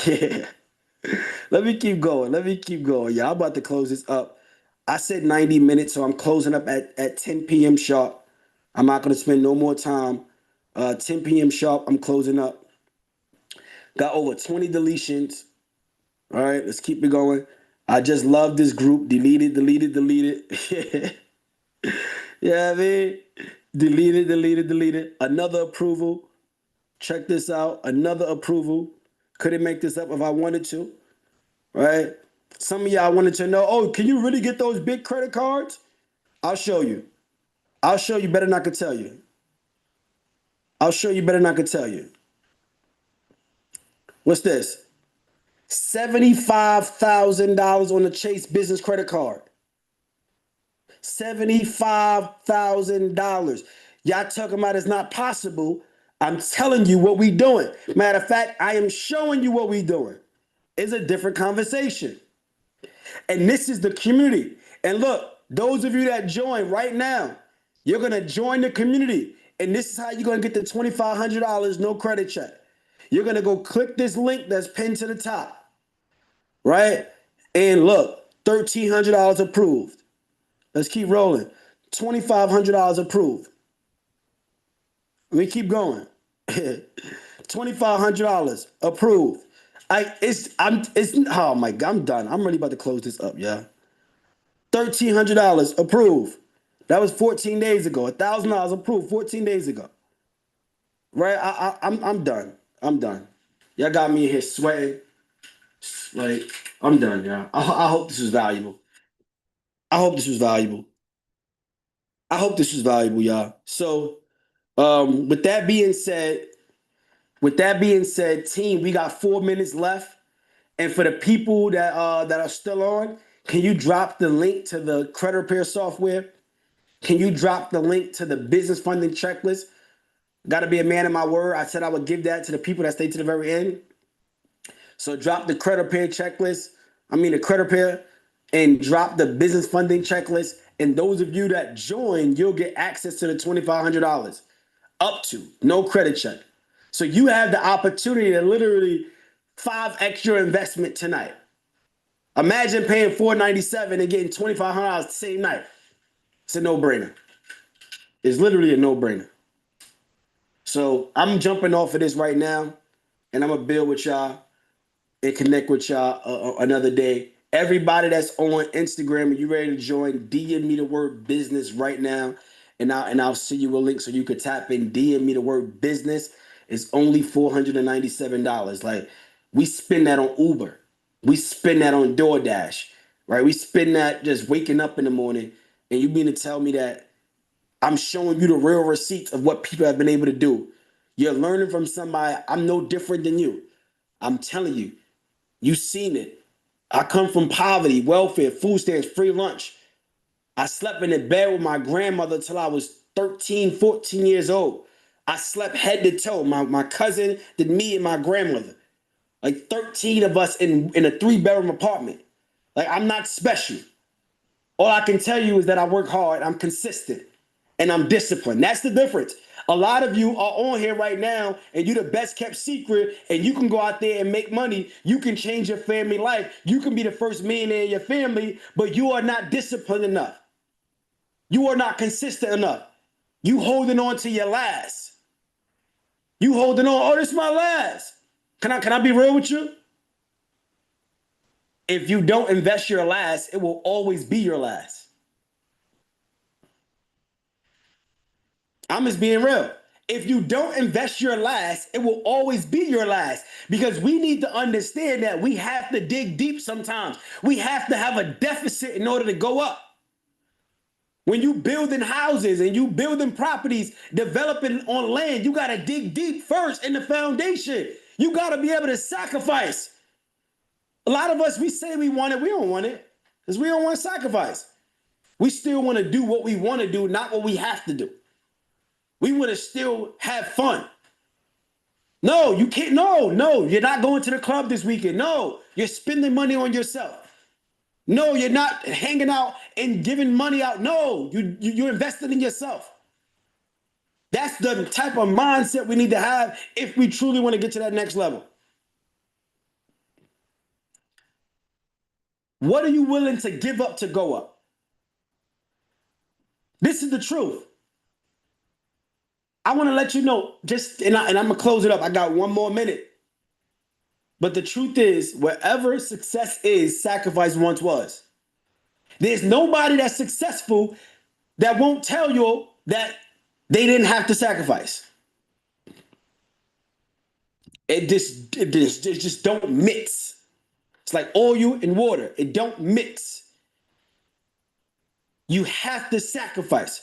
Let me keep going. Let me keep going. Yeah, I'm about to close this up. I said 90 minutes, so I'm closing up at 10 p.m. sharp. I'm not going to spend no more time. 10 p.m. sharp, I'm closing up. Got over 20 deletions. All right, let's keep it going. I just love this group. Deleted. Yeah, I mean, deleted. Another approval. Check this out. Another approval. Couldn't make this up if I wanted to. Right? Some of y'all wanted to know, oh, can you really get those big credit cards? I'll show you. I'll show you better than I could tell you. I'll show you better than I could tell you. What's this? $75,000 on the Chase business credit card. $75,000. Y'all talking about it's not possible. I'm telling you what we doing. Matter of fact, I am showing you what we doing. It's a different conversation. And this is the community. And look, those of you that join right now, you're going to join the community. And this is how you're going to get the $2,500 no credit check. You're going to go click this link that's pinned to the top. Right? And look, $1,300 approved. Let's keep rolling. $2,500 approved. Let me keep going. $2,500 approved. Oh my God, I'm done. I'm really about to close this up, yeah. $1,300 approved. That was 14 days ago. $1,000 approved 14 days ago. Right? I'm done. I'm done. Y'all got me in here sweating. Like, I'm done, y'all. I hope this was valuable. I hope this was valuable. I hope this was valuable, y'all. So, with that being said, team, we got 4 minutes left. And for the people that are still on, can you drop the link to the credit repair software? Can you drop the link to the business funding checklist? Got to be a man of my word. I said I would give that to the people that stay to the very end. So drop the credit repair checklist. The credit repair, and drop the business funding checklist. And those of you that join, you'll get access to the $2,500 up to no credit check. So you have the opportunity to literally 5x your investment tonight. Imagine paying $497 and getting $2,500 the same night. It's a no-brainer. It's literally a no-brainer. So I'm jumping off of this right now, and I'm gonna build with y'all and connect with y'all another day. Everybody that's on Instagram and you ready to join, DM me the word business right now, and I'll send you a link so you could tap in. DM me the word business. It's only $497. Like, we spend that on Uber, we spend that on DoorDash, right? We spend that just waking up in the morning, and you mean to tell me that I'm showing you the real receipts of what people have been able to do? You're learning from somebody. I'm no different than you. I'm telling you, you've seen it. I come from poverty, welfare, food stamps, free lunch. I slept in the bed with my grandmother till I was 13, 14 years old. I slept head to toe. My cousin did, me and my grandmother. Like 13 of us in a 3-bedroom apartment. Like, I'm not special. All I can tell you is that I work hard, I'm consistent, and I'm disciplined. That's the difference. A lot of you are on here right now, and you're the best kept secret, and you can go out there and make money. You can change your family life. You can be the first millionaire in your family, but you are not disciplined enough. You are not consistent enough. You holding on to your last. You holding on, oh, this is my last. Can I be real with you? If you don't invest your last, it will always be your last. I'm just being real. If you don't invest your last, it will always be your last, because we need to understand that we have to dig deep sometimes. We have to have a deficit in order to go up. When you building houses and you building properties, developing on land, you got to dig deep first in the foundation. You got to be able to sacrifice. A lot of us, we say we want it, we don't want it, because we don't want to sacrifice. We still want to do what we want to do, not what we have to do. We want to still have fun. No, you can't. No, you're not going to the club this weekend. No, you're spending money on yourself. No, you're not hanging out and giving money out. No, you're investing in yourself. That's the type of mindset we need to have if we truly want to get to that next level. What are you willing to give up to go up? This is the truth. I want to let you know, and I'm gonna close it up. I got 1 more minute. But the truth is, wherever success is, sacrifice once was. There's nobody that's successful that won't tell you that they didn't have to sacrifice. It just don't mix. It's like oil and water. It don't mix. You have to sacrifice.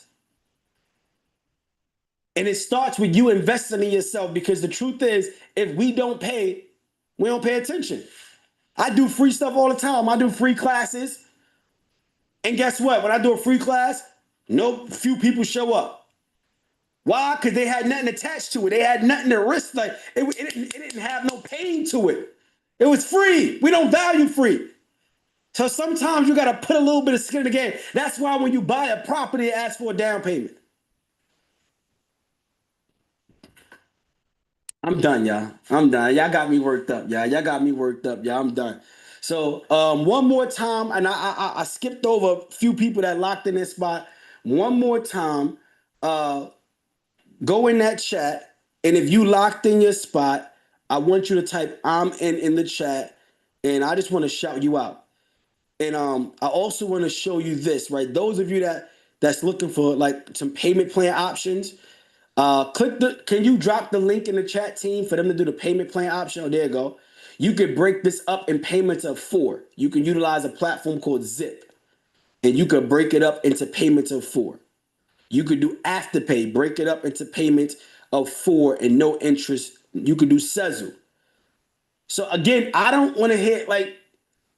And it starts with you investing in yourself, because the truth is, if we don't pay, we don't pay attention. I do free stuff all the time. I do free classes. And guess what? When I do a free class, no few people show up. Why? Because they had nothing attached to it. They had nothing to risk. Like it didn't have no pain to it. It was free. We don't value free. So sometimes you got to put a little bit of skin in the game. That's why when you buy a property, it asks for a down payment. I'm done, y'all. I'm done. Y'all got me worked up, y'all. Y'all got me worked up, y'all. I'm done. So one more time, and I skipped over a few people that locked in this spot. One more time, go in that chat, and if you locked in your spot, I want you to type "I'm in" the chat, and I just want to shout you out. And I also want to show you this, right? Those of you that's looking for like some payment plan options, can you drop the link in the chat, team, for them to do the payment plan option? Oh, there you go. You could break this up in payments of 4. You can utilize a platform called Zip, and you could break it up into payments of 4. You could do Afterpay, break it up into payments of 4 and no interest. You could do Sezzle. So again, I don't want to hear like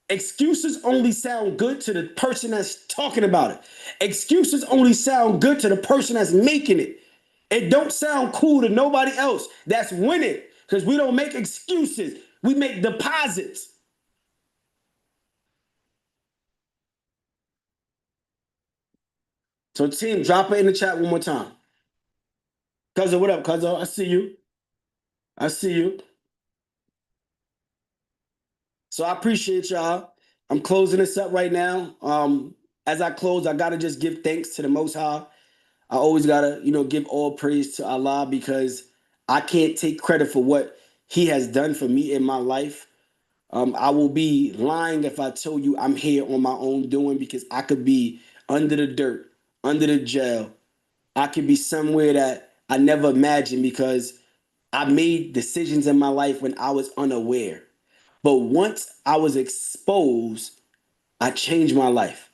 excuses only sound good to the person that's talking about it. Excuses only sound good to the person that's making it. It don't sound cool to nobody else that's winning, because we don't make excuses. We make deposits. So team, drop it in the chat one more time. Cuzzo, what up, Cuzzo? I see you. I see you. So I appreciate y'all. I'm closing this up right now. As I close, I gotta just give thanks to the Most High. I always gotta, give all praise to Allah, because I can't take credit for what He has done for me in my life. I will be lying if I told you I'm here on my own doing, because I could be under the dirt, under the jail. I could be somewhere that I never imagined, because I made decisions in my life when I was unaware. But once I was exposed, I changed my life.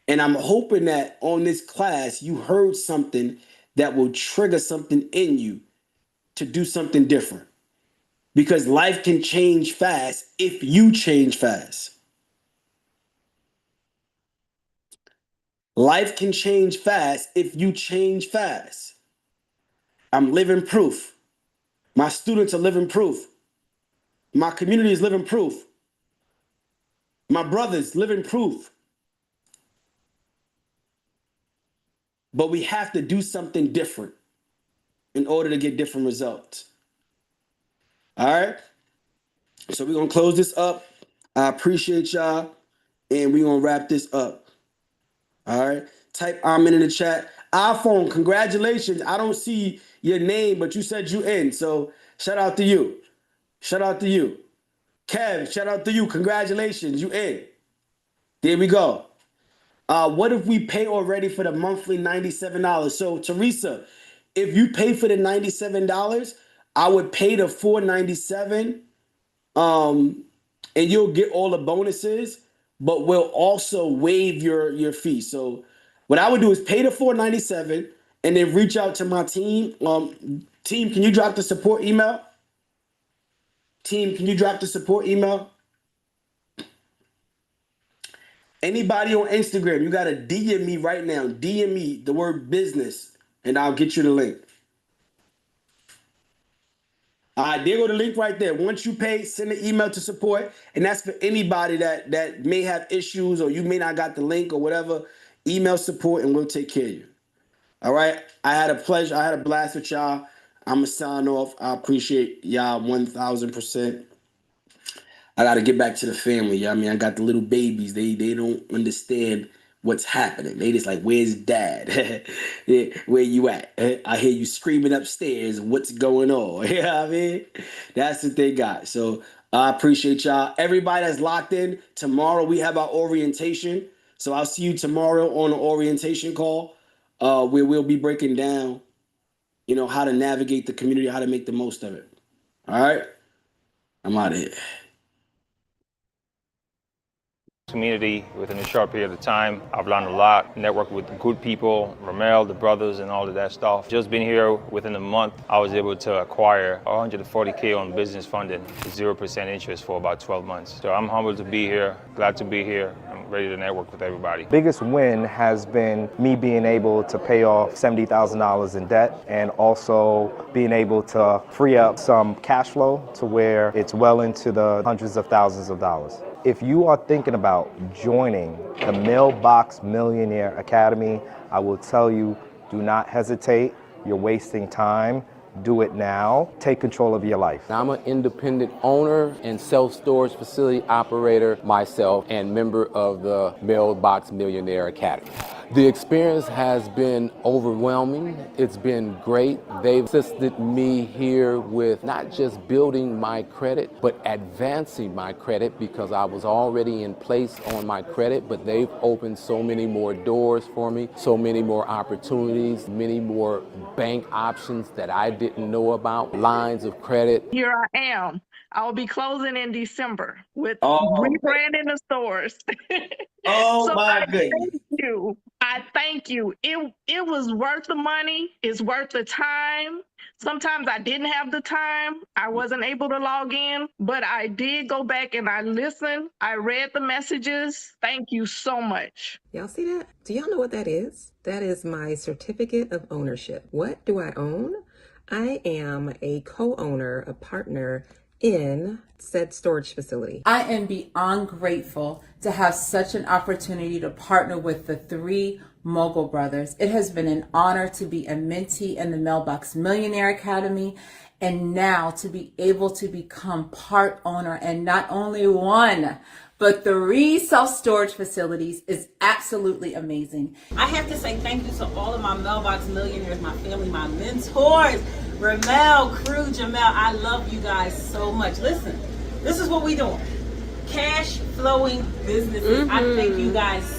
And I'm hoping that on this class, you heard something that will trigger something in you to do something different. Because life can change fast if you change fast. Life can change fast if you change fast. I'm living proof. My students are living proof. My community is living proof. My brothers living proof. But we have to do something different in order to get different results. All right? So we're going to close this up. I appreciate y'all, and we're going to wrap this up. All right? Type "I'm in" the chat. iPhone, congratulations. I don't see your name, but you said you in. So shout out to you. Shout out to you. Kev, shout out to you. Congratulations. You in. There we go. What if we pay already for the monthly $97? So Teresa, if you pay for the $97, I would pay the $497, and you'll get all the bonuses, but we'll also waive your fee. So what I would do is pay the $497 and then reach out to my team. Team, can you drop the support email? Team, can you drop the support email? Anybody on Instagram, you gotta DM me right now. DM me the word business, and I'll get you the link. All right, there go the link right there. Once you pay, send an email to support, and that's for anybody that may have issues, or you may not got the link or whatever. Email support, and we'll take care of you. All right. I had a pleasure. I had a blast with y'all. I'm gonna sign off. I appreciate y'all 1,000%. I got to get back to the family. I mean, I got the little babies. They don't understand what's happening. They just like, where's dad? Yeah, where you at? I hear you screaming upstairs. What's going on? You know what I mean? That's what they got. So I appreciate y'all. Everybody that's locked in. Tomorrow we have our orientation. So I'll see you tomorrow on the orientation call, where we'll be breaking down, how to navigate the community, how to make the most of it. All right? I'm out of here. Community within a short period of time. I've learned a lot, networked with good people, Ramel, the brothers, and all of that stuff. Just been here within a month, I was able to acquire $140K on business funding with 0% interest for about 12 months. So I'm humbled to be here, glad to be here. I'm ready to network with everybody. Biggest win has been me being able to pay off $70,000 in debt and also being able to free up some cash flow to where it's well into the hundreds of thousands of dollars. If you are thinking about joining the Mailbox Millionaire Academy, I will tell you, do not hesitate. You're wasting time. Do it now. Take control of your life. I'm an independent owner and self-storage facility operator myself and member of the Mailbox Millionaire Academy. The experience has been overwhelming. It's been great. They've assisted me here with not just building my credit, but advancing my credit because I was already in place on my credit, but they've opened so many more doors for me, so many more opportunities, many more bank options that I didn't know about, lines of credit. Here I am. I'll be closing in December with rebranding the stores. Oh, so my goodness. I thank you. It was worth the money. It's worth the time. Sometimes I didn't have the time. I wasn't able to log in, but I did go back and I listened. I read the messages. Thank you so much. Y'all see that? Do y'all know what that is? That is my certificate of ownership. What do I own? I am a co-owner, a partner in said storage facility. I am beyond grateful to have such an opportunity to partner with the three Mogul brothers. It has been an honor to be a mentee in the Mailbox Millionaire Academy and now to be able to become part owner and not only one, but 3 self-storage facilities is absolutely amazing. I have to say thank you to all of my Mailbox Millionaires, my family, my mentors, Ramel, Crew, Jamel. I love you guys so much. Listen, this is what we doing. Cash flowing businesses. I thank you guys